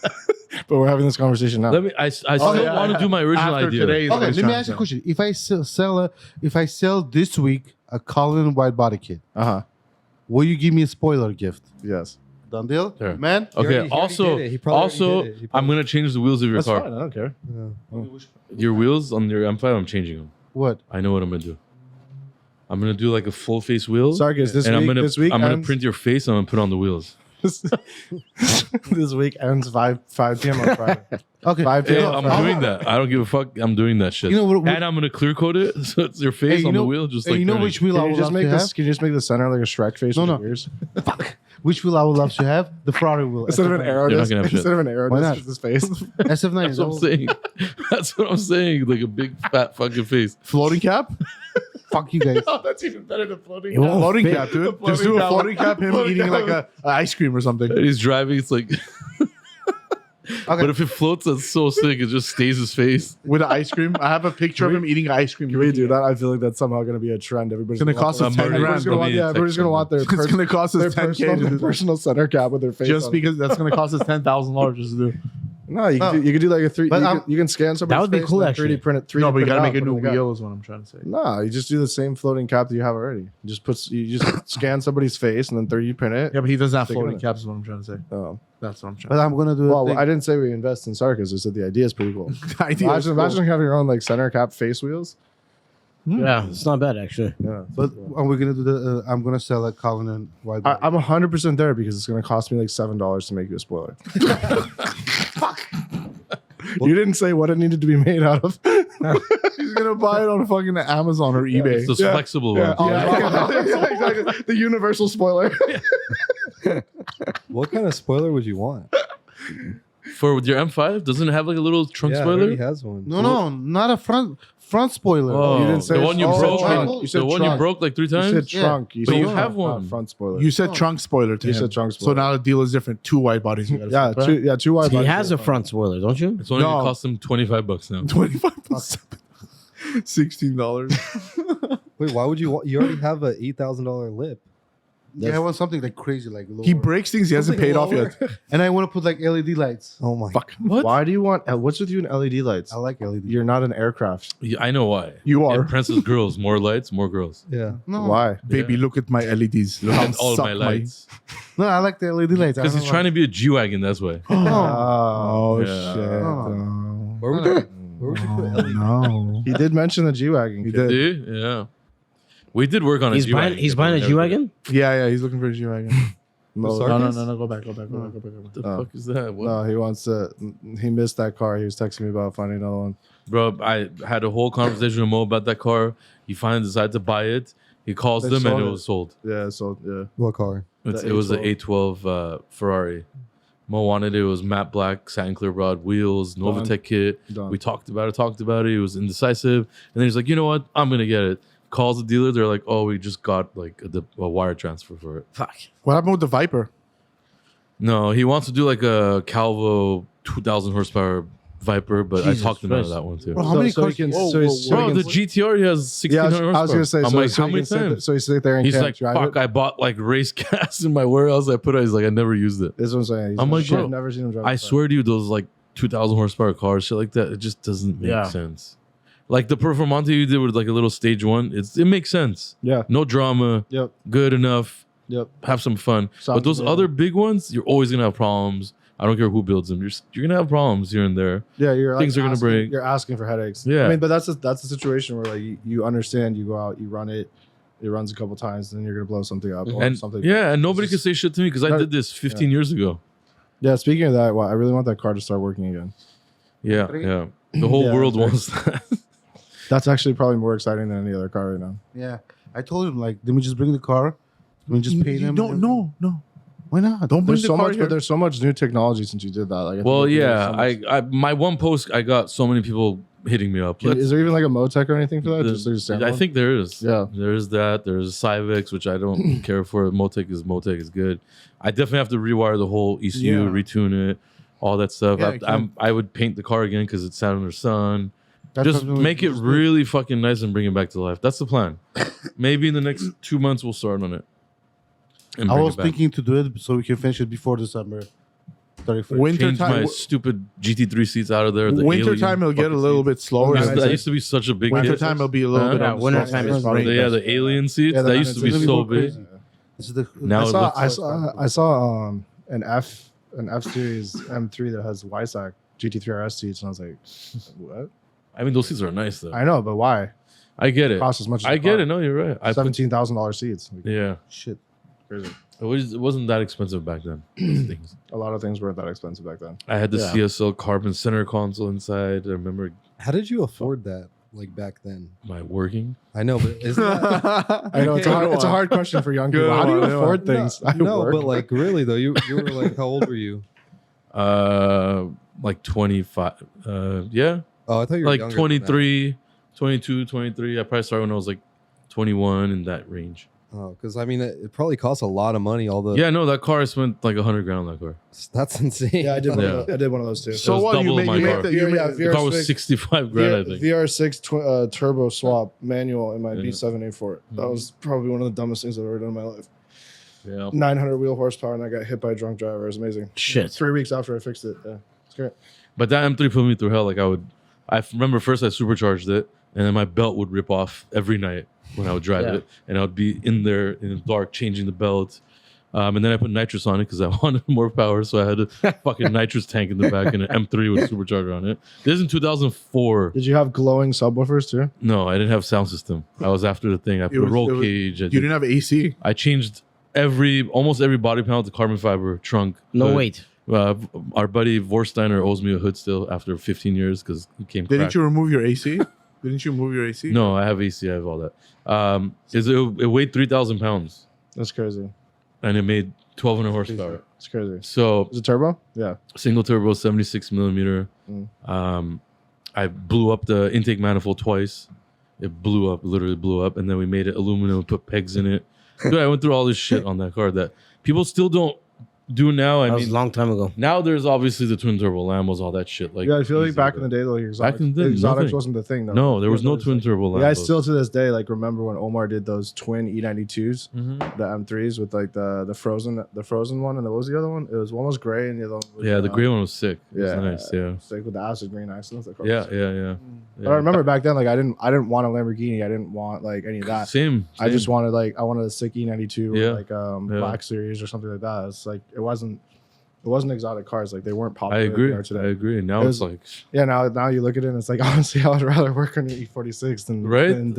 But we're having this conversation now. Let me. I still want to do my original After idea. today, is what Okay, he's let me trying ask to you a say. question. If I sell this week a Colin wide body kit, will you give me a spoiler gift? Yes. Done deal, Sure. man. Okay. Also, did it. He probably also, already did it. He I'm gonna change the wheels of your That's car. fine. I don't care. Your wheels on your M5, I'm changing them. What? I know what I'm gonna do. I'm gonna do like a full face wheel. Sarkis, this and week, I'm gonna this week I'm gonna ends, print your face and I'm gonna put on the wheels. this week ends 5 p.m. on Friday. Okay, 5 Yeah, p.m. I'm doing that. I don't give a fuck. I'm doing that shit. You know what- and I'm gonna clear coat it so it's your face Hey, you on know- the wheel, just Hey, like you know turning. which wheel I Can you would just love make to this? have? Can you just make the center like a Shrek face No, with no. the ears? Which wheel I would love to have? The Ferrari wheel. Instead of an arrow You're not disc, gonna have shit. instead of an arrow Why disc, not? just his face. SF9. That's what I'm saying. That's what I'm saying. Like a big fat fucking face. Floating cap? Fuck you guys. Oh, that's even better than floating. It won't Floating fit. cap, dude. The Just do a floating floating cap. cap, him Floating eating cap. like a ice cream or something. And he's driving. It's like, but if it floats, that's so sick. It just stays his face. With an ice cream. I have a picture of him eating ice cream. Can we do that? I feel like that's somehow going to be a trend. Everybody's It's gonna cost us 10 grand. Everybody's going to want, yeah, everybody's going to want their, It's gonna cost their us 10K personal, to do their that. personal center cap with their face Just on it. because that's gonna cost us $10,000 just to do. No, you can, No. do, you can do like a 3D. But You can scan somebody's would be face cool, and then actually. 3D print it. 3D No, but you print gotta it make a out, new put it in the wheel is what I'm trying to say. cap. No, you just do the same floating cap that you have already. You just scan somebody's face and then 3D print it. Yeah, but he doesn't have Take it floating in. caps is what I'm trying to say. Oh. That's what I'm trying But I'm gonna do it. Well, I didn't say we invest in Sarkis. I said the idea is pretty cool. to say. The idea is Imagine cool. having your own like center cap face wheels. Yeah, it's not bad actually. Yeah. But are we gonna do the? I'm gonna sell a Colin and wide body. I'm 100% there because it's going to cost me like $7 to make you a spoiler. You didn't say what it needed to be made out of. He's gonna buy it on fucking Amazon or eBay. It's those Yeah. flexible Yeah, ones. yeah, exactly. The universal spoiler. What kind of spoiler would you want? For your M5, doesn't it have like a little trunk yeah, it spoiler? already has one. no, not a front front spoiler. Oh, You didn't say the one you oh, broke. trunk. You said The one you trunk. broke like 3 You times. said trunk. You But said you trunk, have not one. front spoiler. You said trunk spoiler to You him. said trunk So spoiler. now the deal is different. 2 wide bodies. You gotta flip, right? two wide He bodies. has a front spoiler, don't you? It's only No. gonna cost him $25 now. 25 plus $16. Wait, why would you want? You already have a $8,000 lip. Yeah, I want something like crazy, like lower. He breaks things he hasn't paid off yet. and I want to put like LED lights. Oh my! Fuck. Why do you want? What's with you and LED lights? I like LED. You're not an aircraft. Yeah, I know why. You are. It impresses girls. More lights, more girls. Yeah. No, Why? Baby, look at my LEDs. Look how And all of suck my lights. no, I like the LED lights. Because he's trying to be a G-Wagon, that's why. Oh Yeah. shit! Oh. Where would you? Where would you put LED? No. He did mention the G wagon. He did. Dude, yeah. We did work on a He's G-Wagon. buying. He's buying a G wagon. Yeah, he's looking for a G wagon. No, Sarkis? No. Go back. Go back. What the Oh. fuck is that? What? no, he wants to. He missed that car. He was texting me about finding another one. Bro, I had a whole conversation with Mo about that car. He finally decided to buy it. He calls They them and sold it it. was sold. Yeah, so yeah. What car? It was an A12 Ferrari. Mo wanted it. It was matte black, satin clear rod wheels, Novatec kit. Done. We talked about it. He was indecisive. And then he's like, you know what? I'm going to get it. Calls the dealer. They're like, oh, we just got like a wire transfer for it. Fuck. What happened with the Viper? No, he wants to do like a Calvo 2,000 horsepower Viper, but Jesus I talked him out of Christ. that one too. Bro, how many so he cars? can, Whoa, so he's, so Bro, he the can, GTR he has 1,600 horsepower. I was gonna say. I'm so, like, so how he many can sit there- times? So he sit there and He's can't like, drive fuck, it. I bought like race gas in my warehouse. I put it. He's like, I never used it. This is what I'm saying. He's I'm like, shit, bro, never seen him drive. I a car. swear to you, those like 2,000 horsepower cars, shit like that, it just doesn't make Yeah. sense. Like the Performante you did with like a little stage one, it makes sense. Yeah. No drama, Yep. good enough, Yep. have some fun. But Sounds those good. other big ones, you're always gonna have problems. I don't care who builds them. You're gonna have problems here and there. Yeah, you're Things are gonna asking- break. You're asking for headaches. Yeah. I mean, but that's the situation where like you understand. You go out, you run it. It runs a couple times, then you're gonna blow something up or And something. yeah, and nobody It's can just- say shit to me because I No, did this 15 years ago. Yeah. Speaking of that, well, I really want that car to start working again. Yeah, yeah. The whole Yeah, world that's wants that. That's actually probably more exciting than any other car right now. Yeah, I told him like, let me just bring the car. Let me just pay them. No. Why not? Don't bring There's the so car much, here. but there's so much new technology since you did that. Like, I Well, think there's yeah. so much- I my one post, I got so many people hitting me up. Is there even like a Motec or anything for that? The- Just there's a I standalone? think there is. Yeah. There's that. There's Civex, which I don't care for. Motec is good. I definitely have to rewire the whole ECU, Yeah. retune it, all that stuff. Yeah, you can. I would paint the car again because it's sat under sun. That's Just what we make it just did. really fucking nice and bring it back to life. That's the plan. Maybe in the next 2 months we'll start on it. And I bring was it back. thinking to do it so we can finish it before December 31st. Winter Change my time. stupid GT3 seats out of there. The Winter alien time it'll get a fucking little seats. bit slower. That used to be such a big Winter hit. time it'll be a little Huh? bit. Yeah, on the winter slow time side. is probably Yeah, the alien seats. Yeah, that the used to be It's so gonna be big. crazy. This is the Now I it saw, looks I saw, I saw an F series M3 that has YSAC GT3 RS seats, and I was like, what? I mean, those seats are nice though. I know, but why? I get it. Cost as much as I the get car. it. No, you're right. I put, $17,000 seats. Like, yeah, shit. crazy. it wasn't that expensive back then. those things. A lot of things weren't that expensive back then. I had the Yeah. CSL carbon center console inside. I remember How did you afford that? Like back then? my working. I know, but isn't that? I know it's a hard question for young people. Good How do you one, good afford one. things? I No, work. but like really though, you were like, how old were you? Like 25. Yeah, Oh, I thought you were like younger than that. 23, 22, 23. I probably started when I was like 21 in that range. Oh, because I mean, it probably costs a lot of money. All the Yeah, no, that car I spent like 100 grand on that car. that's insane. yeah, I did. One Yeah. of those, I did one of those too. So was what? You double make, my you car. make the, you make, Yeah, The car was VR6 65 grand, I think. VR6 turbo swap manual in my Yeah. B7 A4. That Mhm. was probably one of the dumbest things I've ever done in my life. Yeah. 900 wheel horsepower, and I got hit by a drunk driver. It was amazing. Shit. 3 weeks after I fixed it. Yeah, it's great. But that M3 put me through hell. Like I remember first I supercharged it, and then my belt would rip off every night when I would drive Yeah. it, and I would be in there in the dark changing the belt. And then I put nitrous on it because I wanted more power, so I had a fucking nitrous tank in the back and an M3 with a supercharger on it. This is in 2004. Did you have glowing subwoofers too? No, I didn't have sound system. I was after the thing. I put a roll cage. you didn't have AC. I changed almost every body panel to carbon fiber trunk. No hood. wait. Our buddy Vorsteiner owes me a hood still after 15 years because he came. Didn't cracked. you remove your AC? Didn't you move your AC? No, I have AC. I have all that. It weighed 3,000 pounds That's crazy. and it made 1,200 horsepower. It's crazy. So Is it turbo? Yeah. single turbo, 76 millimeter. Mm. I blew up the intake manifold twice. It blew up, literally blew up, and then we made it aluminum, put pegs in it. Dude, I went through all this shit on that car that people still don't do now. That was a long time ago. Now there's obviously the twin turbo Lambos, all that shit. Like, Yeah, I feel like easy, back but- in the day, though, Back in the day, exotics nothing. wasn't the thing. Though. No, there was no Those, twin like- turbo Lambos. Yeah, I still to this day like remember when Omar did those twin E92s, Mhm. the M3s with like the frozen one, and what was the other one? It was one was gray and the other one was Yeah, the gray one was sick. It was Yeah, nice. Yeah, it's like with the acid green accents. yeah. But I remember back then, like I didn't want a Lamborghini. I didn't want like any of that. Same. I just wanted I wanted a sick E92 Yeah. or like Black Series or something like that. It's like it wasn't exotic cars. Like they weren't I popular. like agree. they are today. I agree. Now It it's was- like Yeah, now you look at it and it's like honestly, I would rather work on an E46 than Right? than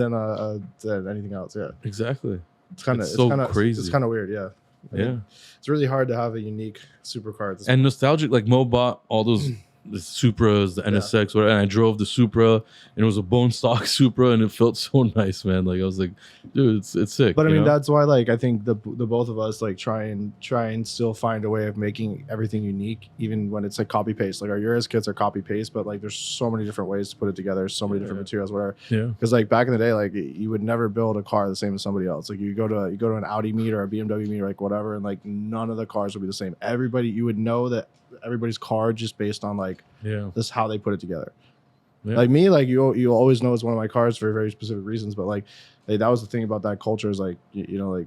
anything else. Yeah, exactly. it's kind of It's so crazy. It's kind of weird. Yeah, I Yeah. mean, it's really hard to have a unique supercar. At this And nostalgic, like Mo bought all those the Supras, the NSX, whatever, and I drove the Supra, and it was a bone stock Supra, and it felt so nice, man. Like I was like, dude, it's sick. But I you mean, know? that's why, like, I think the both of us like try and still find a way of making everything unique, even when it's like copy paste. Like our Urus kits are copy paste, but like there's so many different ways to put it together, so many different materials, whatever. yeah, Because like back in the day, like you would never build a car the same as somebody else. Like you go to an Audi meet or a BMW meet or like whatever, and like none of the cars would be the same. Everybody, you would know that everybody's car just based on like yeah, this how they put it together. Yeah. Like me, like you always know it's one of my cars for very specific reasons. But like that was the thing about that culture is like you know like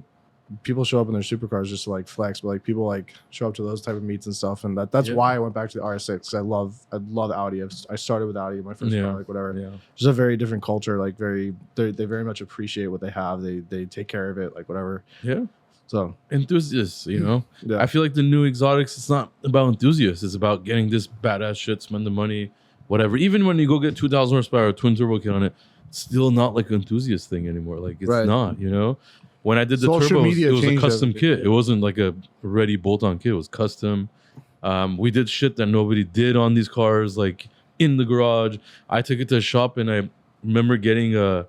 people show up in their supercars just to like flex, but like people like show up to those type of meets and stuff, and that's Yeah. why I went back to the RS6 because I love Audi. I started with Audi, my first Yeah. car, like whatever. yeah. Just a very different culture. Like they very much appreciate what they have. They take care of it, like whatever. Yeah. So Enthusiasts, you know. yeah, I feel like the new exotics, it's not about enthusiasts. It's about getting this badass shit, spend the money, whatever. Even when you go get 2,000 horsepower twin turbo kit on it, it's still not like an enthusiast thing anymore. Like it's Right. not, you know. When I did the Social turbos, media it was a changed custom everything. kit. It wasn't like a ready bolt-on kit. It was custom. We did shit that nobody did on these cars, like in the garage. I took it to a shop and I remember getting a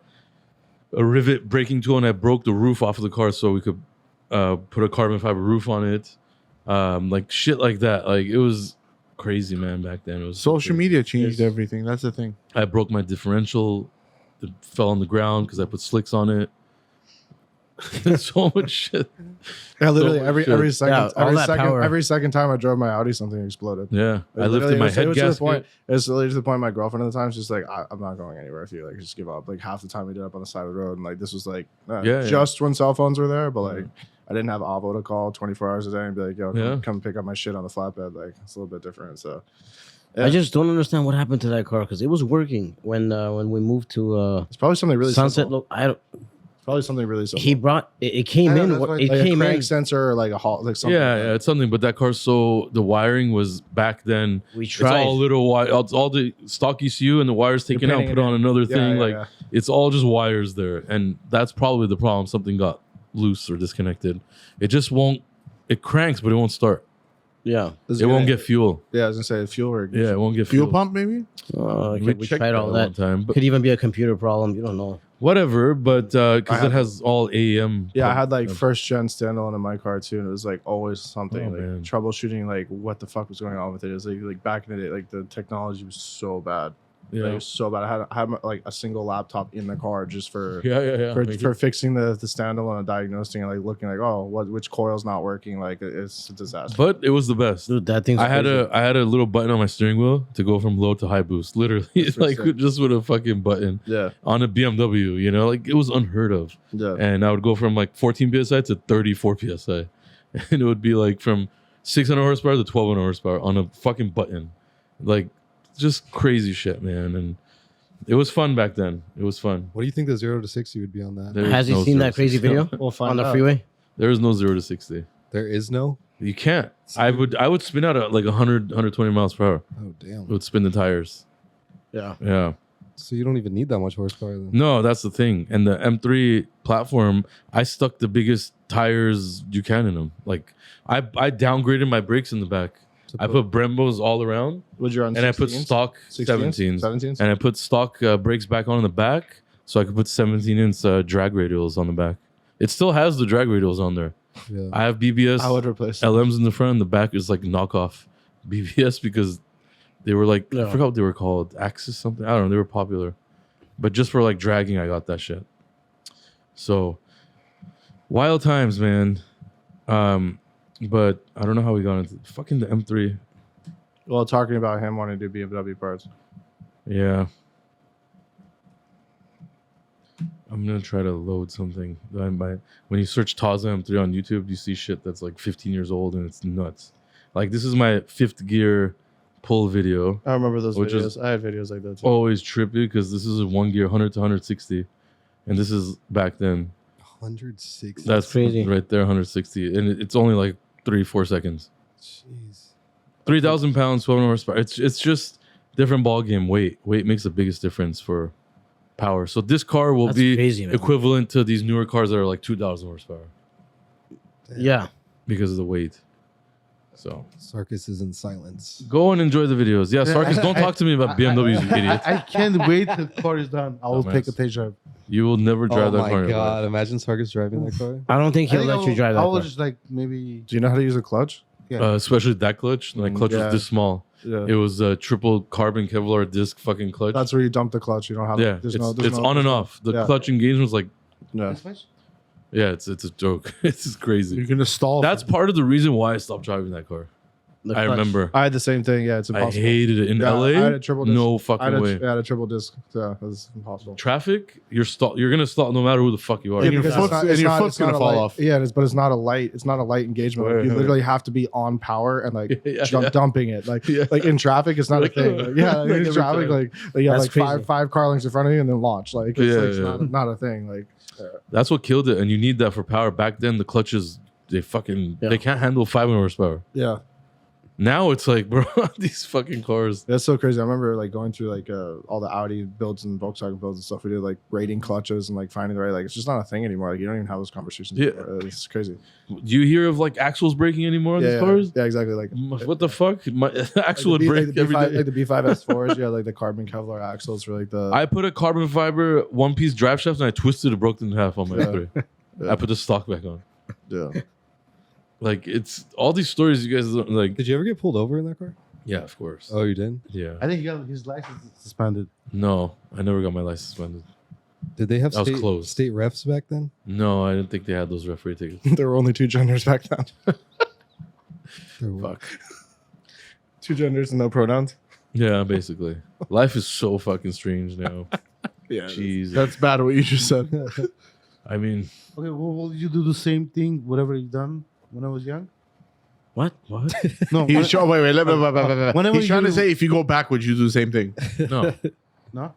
rivet breaking tool and I broke the roof off of the car so we could put a carbon fiber roof on it. Like shit like that. Like it was crazy, man, back then. It was so Social crazy. media changed Yes. everything. That's the thing. I broke my differential. It fell on the ground because I put slicks on it. So much shit. yeah, literally So every shit. every second Yeah, all that power. every second time I drove my Audi, something exploded. Yeah. I Literally, lifted my it head was to the gasket. point. It was literally to the point. My girlfriend at the time, she's like, "I'm not going anywhere if you like just give up." Like half the time we did up on the side of the road, and like this was like Yeah, just when cell phones were there, but like I didn't have Avo to call 24 hours a day and be like, "Yo, Yeah. come pick up my shit on the flatbed." Like it's a little bit different. So I just don't understand what happened to that car because it was working when we moved to it's probably something really Sunset. simple. I don't. It's probably something really simple. He brought it came I know, in. that's what- It like a came crank in. sensor or like a halt, like something. Yeah, like yeah, that. it's something. But that car, so the wiring was back then. We It's tried. all little wire. It's all the stock ECU and the wires taken out, pinning put it on in. another Yeah, thing. yeah, like yeah. it's all just wires there, and that's probably the problem. Something got loose or disconnected. It just won't. It cranks, but it won't start. Yeah. This is It won't gonna- get fuel. Yeah, I was gonna say fuel rig. Yeah, it won't get Fuel fuel. pump, maybe? We checked tried all one that. time, but Could even be a computer problem. You don't know. whatever. But because I it had- has all AEM. Yeah, I pump- had like first gen standalone in my car too, and it was like always something Oh, like man. troubleshooting, like what the fuck was going on with it. It was like back in the day, like the technology was so bad. Like, it yeah. was so bad. I had like a single laptop in the car just for Yeah. for fixing the standalone and diagnosing and like looking like which coil's not working. Like it's a disaster. But it was the best. Dude, that thing's I had crazy. a little button on my steering wheel to go from low to high boost. Literally, That's like sick. just with a fucking button Yeah, on a BMW. You know, like it was unheard of. yeah. And I would go from like 14 psi to 34 psi, and it would be like from 600 horsepower to 1200 horsepower on a fucking button, like just crazy shit, man. And it was fun back then. It was fun. What do you think the 0 to 60 would be on that? There is Has he no seen 0 that to crazy 60. video We'll find on the out. freeway? There is no 0 to 60. There is no. You can't. I would spin out at like 100, 120 miles per hour. Oh damn. It would spin the tires. Yeah. Yeah. So you don't even need that much horsepower then. No, that's the thing. And the M3 platform, I stuck the biggest tires you can in them. Like I downgraded my brakes in the back. I put Brembos all around, Would you run? and I put 16s? stock 16s? 17s, 17s? and I put stock brakes back on in the back, so I could put 17-inch drag radials on the back. It still has the drag radials on there. Yeah. I have BBS I would replace. LMs in the front, and the back is like knockoff BBS because They were like, Yeah. I forgot what they were called. Axis something. I don't know. They were popular. But just for like dragging, I got that shit. So wild times, man. But I don't know how we got into fucking the M3. Well, talking about him wanting to do BMW parts. Yeah. I'm gonna try to load something. When you search Taza M3 on YouTube, you see shit that's like 15 years old and it's nuts. Like this is my 5th gear pull video. I remember those Which is- videos. I had videos like that too. Always trippy because this is a 1 gear 100 to 160, and this is back then. 160. That's crazy. right there, 160, and it's only like 3-4 seconds. Jeez. 3,000 pounds, 12 horsepower. It's just different ball game. Weight makes the biggest difference for power. So this car will That's be crazy, man. equivalent to these newer cars that are like 2,000 horsepower Yeah. because of the weight. So Sarkis is in silence. go and enjoy the videos. Yeah, Sarkis, don't talk to me about BMWs, you idiot. I can't wait till the car is done. I will Dumbass. take a test drive. You will never drive Oh that my car. in your god! life. Imagine Sarkis driving that car. I don't think I he'll think let you drive that I will car. just like maybe. Do you know how to use a clutch? Especially that clutch. Like clutch Yeah. was this small. Yeah. It was a triple carbon Kevlar disc fucking clutch. That's where you dump the clutch. You don't have. yeah, There's it's on and off. The yeah. clutch engagement's like, Yeah. yeah, it's a joke. It's just crazy. You're gonna stall. That's part of the reason why I stopped driving that car. The I clutch. remember. I had the same thing. Yeah, it's I impossible. hated it in Yeah, LA. I had a triple disc. No I fucking had, way. I had a triple disc. Yeah, it was impossible. Traffic, you're gonna stall no matter who the fuck you are. And your Because foot's- it's not- and it's your not- foot's it's not gonna a fall light- off. Yeah, but it's not a light. It's not a light engagement. Like, you Right. literally have to be on power and like Yeah, dumping it. Like Yeah. like in traffic, it's not a thing. Like, yeah, Like in every traffic, time. like you have That's like crazy. five car lengths in front of you and then launch. Like it's, Yeah, like, it's yeah. not a thing. Like That's what killed it, and you need that for power. Back then, the clutches they can't handle 500 horsepower. yeah, Now it's like, bro, these fucking cars. that's so crazy. I remember like going through like all the Audi builds and Volkswagen builds and stuff. We did like rating clutches and like finding the right. Like it's just not a thing anymore. Like you don't even have those conversations. Yeah. anymore. It's crazy. Do you hear of like axles breaking anymore on Yeah, these cars? yeah, exactly. Like What the fuck? My axle would like break the every B5, day. like the B5 S4s. Yeah, like the carbon Kevlar axles for like the. I put a carbon fiber one-piece drive shaft and I twisted it, broke it in half on my Yeah. M3. Yeah. I put the stock back on. yeah. Like it's all these stories you guys don't like. Did you ever get pulled over in that car? Yeah, of course. Oh, you did. Yeah. I think he got his license suspended. No, I never got my license suspended. Did they have That was closed. state refs back then? No, I didn't think they had those referee tickets. There were only two genders back then. There were- Fuck. Two genders and no pronouns. Yeah, basically. Life is so fucking strange now. Yeah. Jeez. That's bad what you just said. I mean, Okay, well, will you do the same thing, whatever you done when I was young? What? What? No, He's trying, wait, Whenever He's trying to you- say if you go back, would you do the same thing? no. no.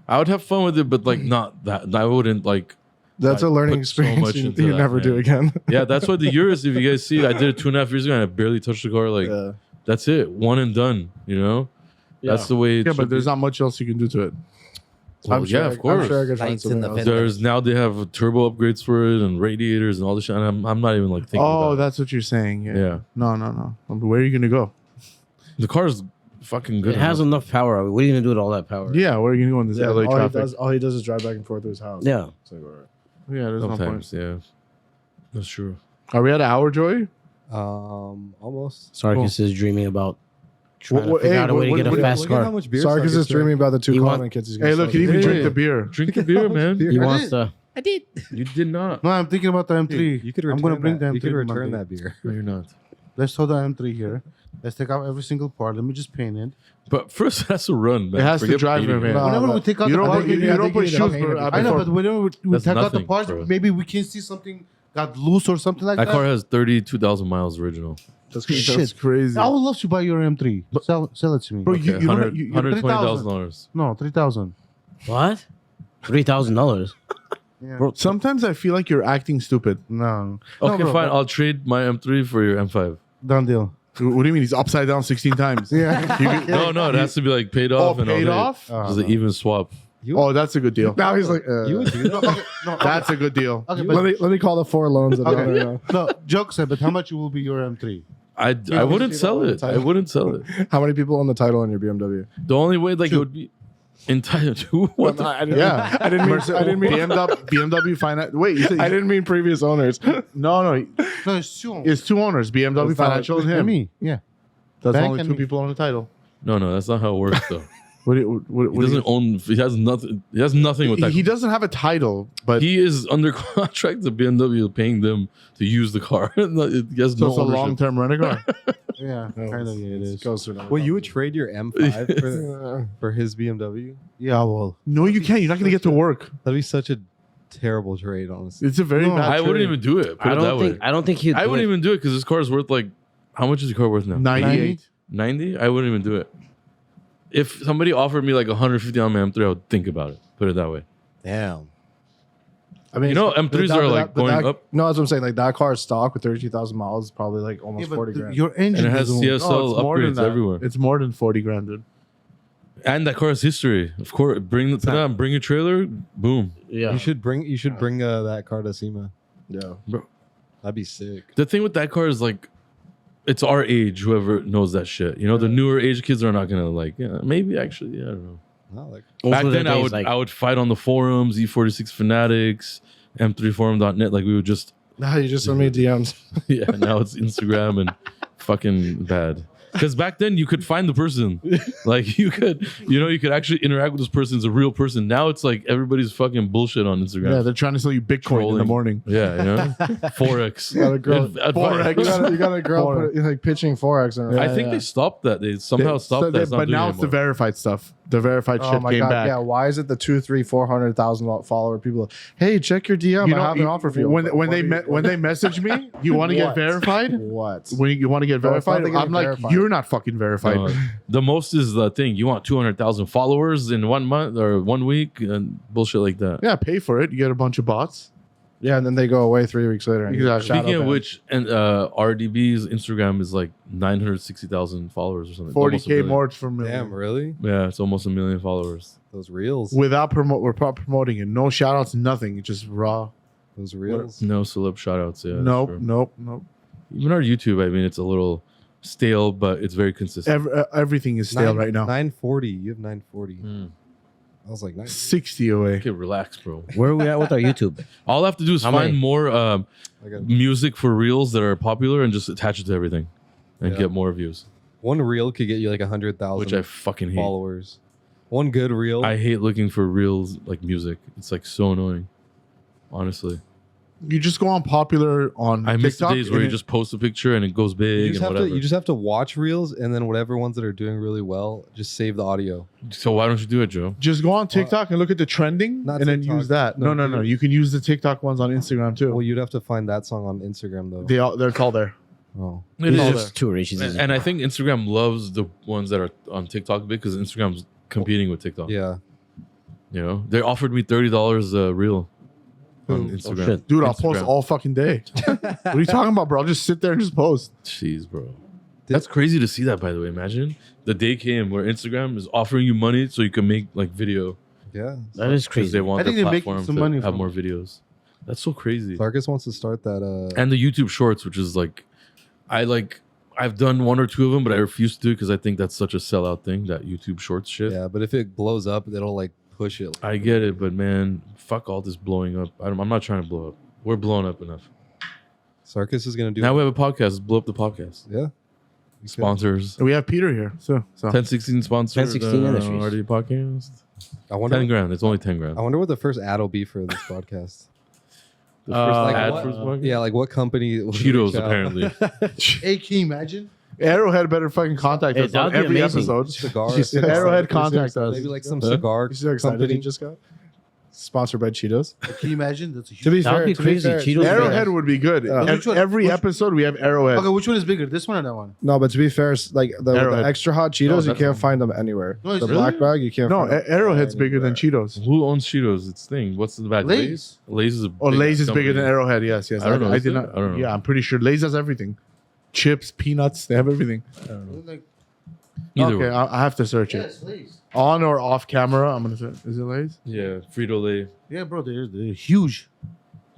I would have fun with it, but like not that. I wouldn't like. That's I a learning put so experience much you, into you that, never do man. again. Yeah, that's why the Urus, if you guys see, I did it 2.5 years ago and I barely touched the car. Like, Yeah. that's it. One and done, you know? That's the way it Yeah, should but there's be. not much else you can do to it. Well, I'm sure yeah, I- of course. I'm sure I could find Lights in something the else. fender. There's now they have turbo upgrades for it and radiators and all this shit. And I'm not even like thinking Oh, about it. that's what you're saying. Yeah. Yeah. No. Where are you gonna go? The car's fucking good. It has enough. enough power. What are you gonna do with all that power? Yeah, where are you gonna go in this Yeah, LA all, traffic? he does is drive back and forth to his house. Yeah. It's like, all right. Yeah, there's no point. Sometimes, yeah. That's true. Are we at an hour, Joy? Almost. Sarkis is dreaming about trying What- to figure hey, out a way to what- get a what- fast Look at how car. much beer Sarkis is drank. dreaming about the two He Coleman want- kids he's gonna Hey, look, sell he didn't to. even drink the beer. Drink a beer, man. He I wants did. to. You did not. No, I'm thinking about the M3. You could I'm return gonna bring that. the You M3 could return Monday. that beer. No, you're not. Let's throw the M3 here. Let's take out every single part. Let me just paint it. But first, it has to run, man. It has to Forget drive, painting man. it. No, Whenever no, we take out You the don't parts, put you don't put shoes. I know, but whenever we That's take out the nothing, parts, bro. maybe we can see something got loose or something like That that. car has 32,000 miles original. That's Shit. crazy. I would love to buy your M3. Sell it to me. Bro, you don't $100,000. you, $120,000. No, 3,000. What? $3,000. Yeah. Bro, sometimes I feel like you're acting stupid. No. Okay, bro, fine. but- I'll trade my M3 for your M5. Done deal. What do you mean he's upside down 16 times? Yeah. No, it has to be like paid Oh, off and all paid that. off? Just an even swap. Oh, that's a good deal. Now he's like, You would do that? That's a good deal. Okay, but let me call the 4 loans. That Okay. are, no, joke said, but how much will be your M3? I wouldn't sell it. I wouldn't sell it. how many people own the title on your BMW? The only way like it would be entitled to what the Yeah, I didn't mean BMW finance. Wait, you said I didn't mean previous owners. no. No, it's two. It's two owners, BMW Financial and him. me. Yeah. That's Bank only and two me. people on the title. No, that's not how it works though. What He doesn't own. He has nothing. He has nothing with that. He doesn't have a title, but He is under contract to BMW, paying them to use the car. It has so no it's a ownership. long-term rental car. Yeah, kind of. Yeah, it is. Goes to another Well, you would company. trade your M5 for his BMW? Yeah, well, No, you can't. You're not going to get to work. That'd be such a terrible trade, honestly. It's a very bad. I wouldn't trade. even do it. Put I it that don't way. think. I don't think he'd. I do wouldn't it. even do it because this car is worth like. How much is the car worth now? 98. 90? I wouldn't even do it. If somebody offered me like 150 on my M3, I would think about it. Put it that way. Damn. I mean, You know, it's- M3s are, like, going up. No, that's what I'm saying. Like that car is stock with 32,000 miles, is probably like almost 40 grand. your engine And it has is CSL No, it's more than upgrades that. everywhere. It's more than 40 grand, dude. And that car has history. Of course, bring it to them. Bring your trailer. Boom. Yeah. You should bring that car to SEMA. Yeah. That'd be sick. The thing with that car is like, it's our age. Whoever knows that shit. You know, the newer age kids are not gonna like. Yeah, maybe actually. Yeah, I don't know. Not like Back Also then, the days, like- I would fight on the forums, E46 Fanatics, M3Forum.net. Like we would just Nah, you just send me DMs. yeah. Now it's Instagram and fucking bad. Because back then you could find the person, like you could actually interact with this person as a real person. Now it's like everybody's fucking bullshit on Instagram. Yeah, they're trying to sell you Bitcoin in the Trolling. morning. Yeah, you know, Forex. You got a girl. Advice. You got a girl Forex. like pitching Forex. And I think they stopped that. They somehow stopped that. It's not but doing now it it's the anymore. verified stuff. The verified Oh shit my came god! back. Yeah, why is it the 200,000-400,000 follower people? Hey, check your DM. You I know, have an offer for you. When Like, when what they are you- when they message me, you want to get What? verified. What? When you want to get No, it's not verified, they getting I'm like, verified. you're not fucking verified. No, the most is the thing. You want 200,000 followers in 1 month or 1 week and bullshit like that. Yeah, pay for it. You get a bunch of bots. Yeah, and then they go away 3 weeks later. And Exactly. shadow Speaking of ban. which, and RDB's Instagram is like 960,000 followers or something. It's almost a 40K million. more for a million. damn, really? Yeah, it's almost 1 million followers. Those reels. Without we're promoting it. No shout outs, nothing. It's just raw. Those reels. No celeb shoutouts. Yeah, that's Nope, true. nope. Even our YouTube, I mean, it's a little stale, but it's very consistent. Everything is stale right now. 940. You have 940. Mm. I was like, 60 away. Okay, relax, bro. Where are we at with our YouTube? All I have to do is How find many? more I got music for reels that are popular and just attach it to everything and Yeah. get more views, one reel could get you like 100,000 which I fucking hate. followers. One good reel. I hate looking for reels like music. It's like so annoying. Honestly, You just go on popular on I miss the TikTok days where you and just post a picture and it goes you big just and have whatever. to. You just have to watch reels, and then whatever ones that are doing really well, just save the audio. So why don't you do it, Joe? just go on TikTok and look at the trending Not and then TikTok. use that. No, No, no. dude. You can use the TikTok ones on Instagram too. Well, you'd have to find that song on Instagram though. It's all there. Oh, It It's all is. there. Just too rich. And I think Instagram loves the ones that are on TikTok big because Instagram's competing with TikTok. yeah. You know, they offered me $30 a reel on Who? Instagram. shit. Dude, I'll post Instagram. all fucking day. What are you talking about, bro? I'll just sit there and just post. Jeez, bro. That's crazy to see that, by the way. Imagine the day came where Instagram is offering you money so you can make like video Yeah. That is because crazy. they want I their think they're making platform some to money have from more it. videos. That's so crazy. Sarkis wants to start that. And the YouTube Shorts, which is like, I've done 1 or 2 of them, but I refuse to do it because I think that's such a sellout thing. That YouTube Shorts shit. yeah, but if it blows up, it'll like push it. I get it, but man, fuck all this blowing up. I'm not trying to blow up. We're blowing up enough. Sarkis is gonna do. Now we have a podcast. Let's blow up the podcast. Yeah. You Sponsors. We have Peter here. So 1016 sponsor. 1016 Industries. Already podcast. could. I wonder. 10 grand. It's only 10 grand. I wonder what the first ad will be for this podcast. The first like ad what- for this podcast? Yeah, like what company? will Cheetos, reach out? apparently. Hey, can you imagine? Arrowhead better fucking contact Hey, us on that'd be every amazing. episode. Cigars. Arrowhead contact us. Maybe like some Huh? cigar You see how excited company. he just got? Sponsored by Cheetos. Can you imagine? That's a To be huge. That would fair, be to crazy. fair- Cheetos Arrowhead would be good. Which one? Every Which- episode we have Arrowhead. Okay, which one is bigger? This one or that one? No, but to be fair, like the Arrowhead. extra hot Cheetos, you that's can't one. find them anywhere. No, the it's black bag, you can't. No, find them Arrowhead's bigger than anywhere. Cheetos. Who owns Cheetos? It's thing. What's the bag? Lay's. Lay's is a Oh, big Lay's is bigger company. than Arrowhead. Yes, yes. I don't know, I is did it? not. I don't know. Yeah, I'm pretty sure Lay's has everything. Chips, peanuts, they have everything. Like, Either Okay, way. I have to search it. yes, Lay's. On or off camera, I'm gonna say. Is it Lay's? Yeah, Frito Lay. Yeah, bro, they're huge.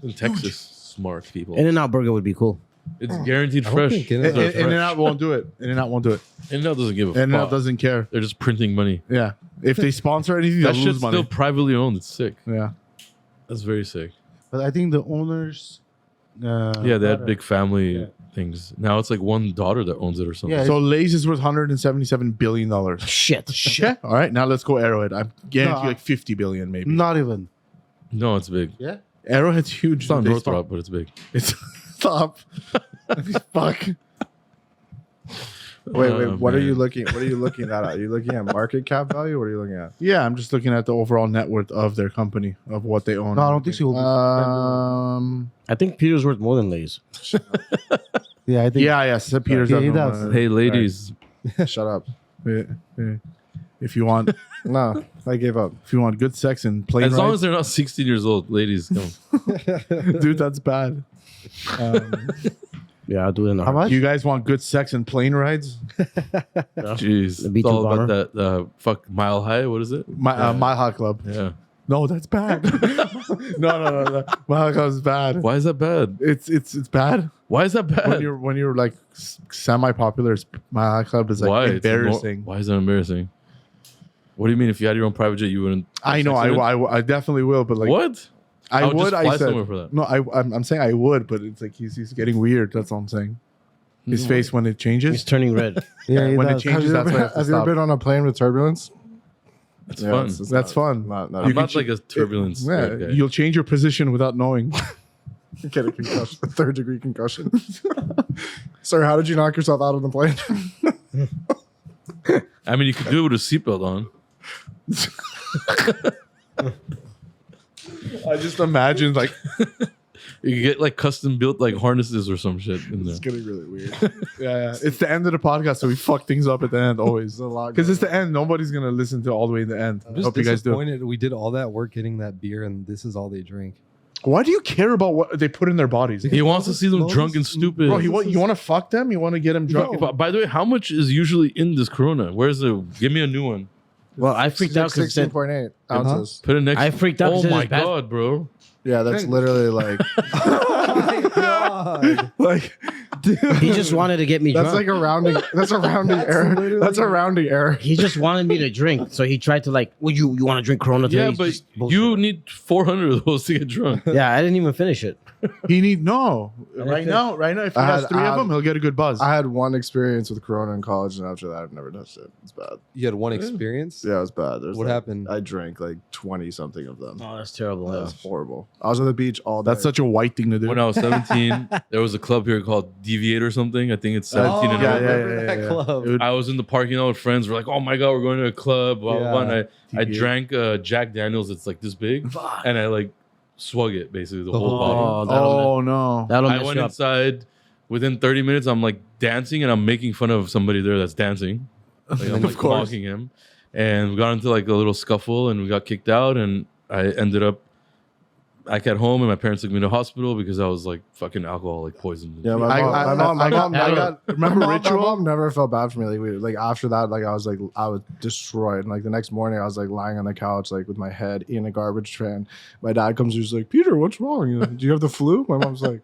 In Texas, smart people. In-N-Out Burger would be cool. It's guaranteed I don't fresh. think In-N-Out In-N-Out- In-N-Out won't do it. In-N-Out won't do it. doesn't give a fuck. In-N-Out doesn't care. They're just printing money. Yeah. If they sponsor anything, they'll That lose shit's money. still privately owned. It's sick. Yeah. That's very sick. But I think the owners. Yeah, they had big family things. Now it's like one daughter that owns it or something. Yeah. So Lay's is worth $177 billion. Shit. Okay. All right. Now let's go Arrowhead. I guarantee No. like 50 billion maybe. Not even. No, it's big. Yeah. Arrowhead's huge. It's not They Northrop, but it's big. It's stop. Fuck. Wait, what are man. you looking? What are you looking at? Are you looking at market cap value? What are you looking at? Yeah, I'm just looking at the overall net worth of their company, of what they own. No, I don't think so. I think Peter's worth more than Lay's. Yeah, I think. Yeah, yes. Peter's Yeah, he up does. on, Hey, ladies. Shut up. if you want, No, I gave up. if you want good sex and plane As long as rides, they're not 16 years old, ladies, come. dude, that's bad. Yeah, I'll do it in a How much? You guys want good sex and plane rides? Jeez. The B2 It's all bomber. about that fuck Mile High. What is it? My Hot Club. Yeah. No, that's bad. no. My Hot Club is bad. Why is that bad? It's bad. Why is that bad? When you're like semi popular, My Hot Club is like Why? embarrassing. Why is that embarrassing? What do you mean? If you had your own private jet, you wouldn't? I know. I definitely will, but like What? I would would. just fly I said somewhere for that. no. I'm saying I would, but it's like he's getting weird. That's all I'm saying. His No. face when it He's changes. turning red. Yeah, he when it does. changes, that's why I have to Have you ever stop. been on a plane with turbulence? It's fun. That's fun. Not, I'm You not can like a turbulence. Yeah, guy. you'll change your position without knowing. get a concussion, a 3rd-degree concussion. Sir, how did you knock yourself out of the plane? I mean, you could do it with a seatbelt on. I just imagine like You could get like custom built like harnesses or some shit in there. It's getting really weird. yeah, it's the end of the podcast, so we fuck things up at the end always. There's a lot Because going it's the end. Nobody's gonna listen to all the way in the end. I'm just Hope you guys do. disappointed. We did all that work getting that beer, and this is all they drink. Why do you care about what they put in their bodies? He wants to see them Moses- drunk and stupid. Bro, you want to fuck them? You want to get them drunk? By the way, how much is usually in this Corona? Where's the? Give me a new one. Well, I freaked out because it said 16.8 ounces. Put it next. I freaked out 'cause Oh it was my bad. god, bro! Yeah, that's literally like like, he just wanted to get me that's drunk. like a rounding. That's a rounding error. That's a rounding error. He just wanted me to drink, so he tried to like, well, you want to drink Corona today? Yeah, It's but just bullshit. you need 400 of those to get drunk. Yeah, I didn't even finish it. he need no right now. If he I has had- 3 I of had- them, he'll get a good buzz. I had one experience with Corona in college, and after that, I've never touched it. It's bad. You had one experience. Yeah, it was bad. There's What like- happened? I drank like 20 something of them. Oh, that's terrible. That was horrible. I was on the beach all day. That's such a white thing to do. When I was 17, there was a club here called Deviate or something. I think it's 17 and yeah, over. yeah, remember that yeah. club. It would- I was in the parking lot with friends. We're like, oh my god, we're going to a club. Blah, blah, blah. And I Deviate. drank Jack Daniels. It's like this big, and I like swug it basically the whole Oh, bottle. oh no! that'll I mess went you up. inside. Within 30 minutes, I'm like dancing and I'm making fun of somebody there that's dancing. Like, I'm Of like course. mocking him. And we got into like a little scuffle and we got kicked out. And I ended up back at home and my parents took me to the hospital because I was like fucking alcohol, like poisoned. Yeah, I got- remember my Ritual? mom never felt bad for me. Like after that, like I was destroyed. And like the next morning, I was like lying on the couch, like with my head in a garbage can. My dad comes, he's like, "Peter, what's wrong? Do you have the flu?" My mom's like,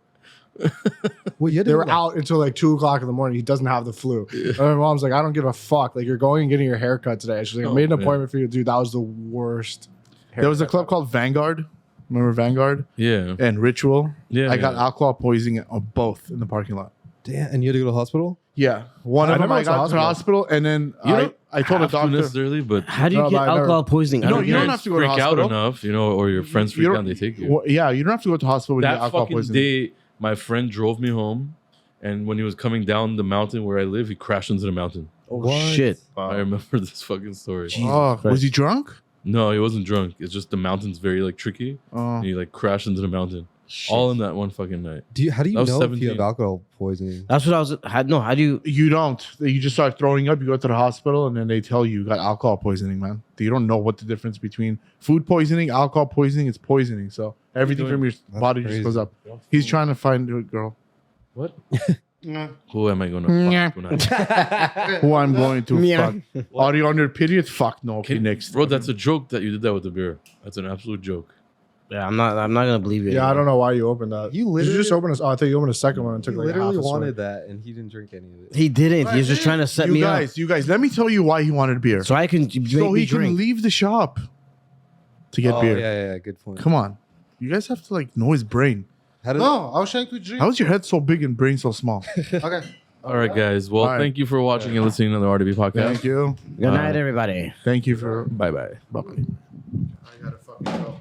Well, you had to they go were to- out until like 2:00 in the morning. He doesn't have the flu. And my mom's like, "I don't give a fuck. Like you're going and getting your hair cut today." She's like, "I Oh, made an man. appointment for you, dude. That was the worst." There was a haircut club called Vanguard. Remember Vanguard Yeah. and Ritual? Yeah. I got yeah. alcohol poisoning on both in the parking lot. Damn, and you had to go to the hospital. Yeah, one I of them never I went to got to the hospital, and then You don't I told a have to doctor. necessarily, but How do you No, get but I never- alcohol poisoning? I No, don't you get don't it. have to go to freak out hospital. enough, or your friends freak out and they take you. Well, yeah, you don't have to go to the hospital when you get That alcohol fucking poisoning. day, my friend drove me home, and when he was coming down the mountain where I live, he crashed into the mountain. Oh What? shit! I remember this fucking story. Jesus Oh, Christ. was he drunk? No, he wasn't drunk. It's just the mountain's very like tricky, Oh, and he like crashed into the mountain. Shit. All in that one fucking night. How do you That was know if you 17. have alcohol poisoning? That's what I was. How do you? you don't. You just start throwing up. You go to the hospital, and then they tell you got alcohol poisoning, man. You don't know what the difference between food poisoning, alcohol poisoning. It's poisoning. So everything from your body just crazy. goes up. He's trying to find a girl. What? Who am I gonna fuck tonight? Who I'm going to Yeah. fuck. Are you on your period? Fuck no. Okay, next. Bro, that's a joke that you did that with the beer. That's an absolute joke. Yeah, I'm not gonna believe you. Yeah, I don't know why you opened that. You Did literally- you just open a? Oh, I thought you opened a second one and He took like half literally a swig. wanted that, and he didn't drink any of it. He didn't. He was just trying to set me up You guys, let me tell you why he wanted beer. so I can make So me he can drink. leave the shop to get Oh, beer. yeah, good point. Come on. You guys have to like know his brain. How did No, I was trying to drink. How is your head so big and brain so small? Okay. All right, guys. Well, All right. thank you for watching and listening to the RDB podcast. Thank you. Good night, everybody. Thank you for. Bye bye. Bye bye. I gotta fucking go.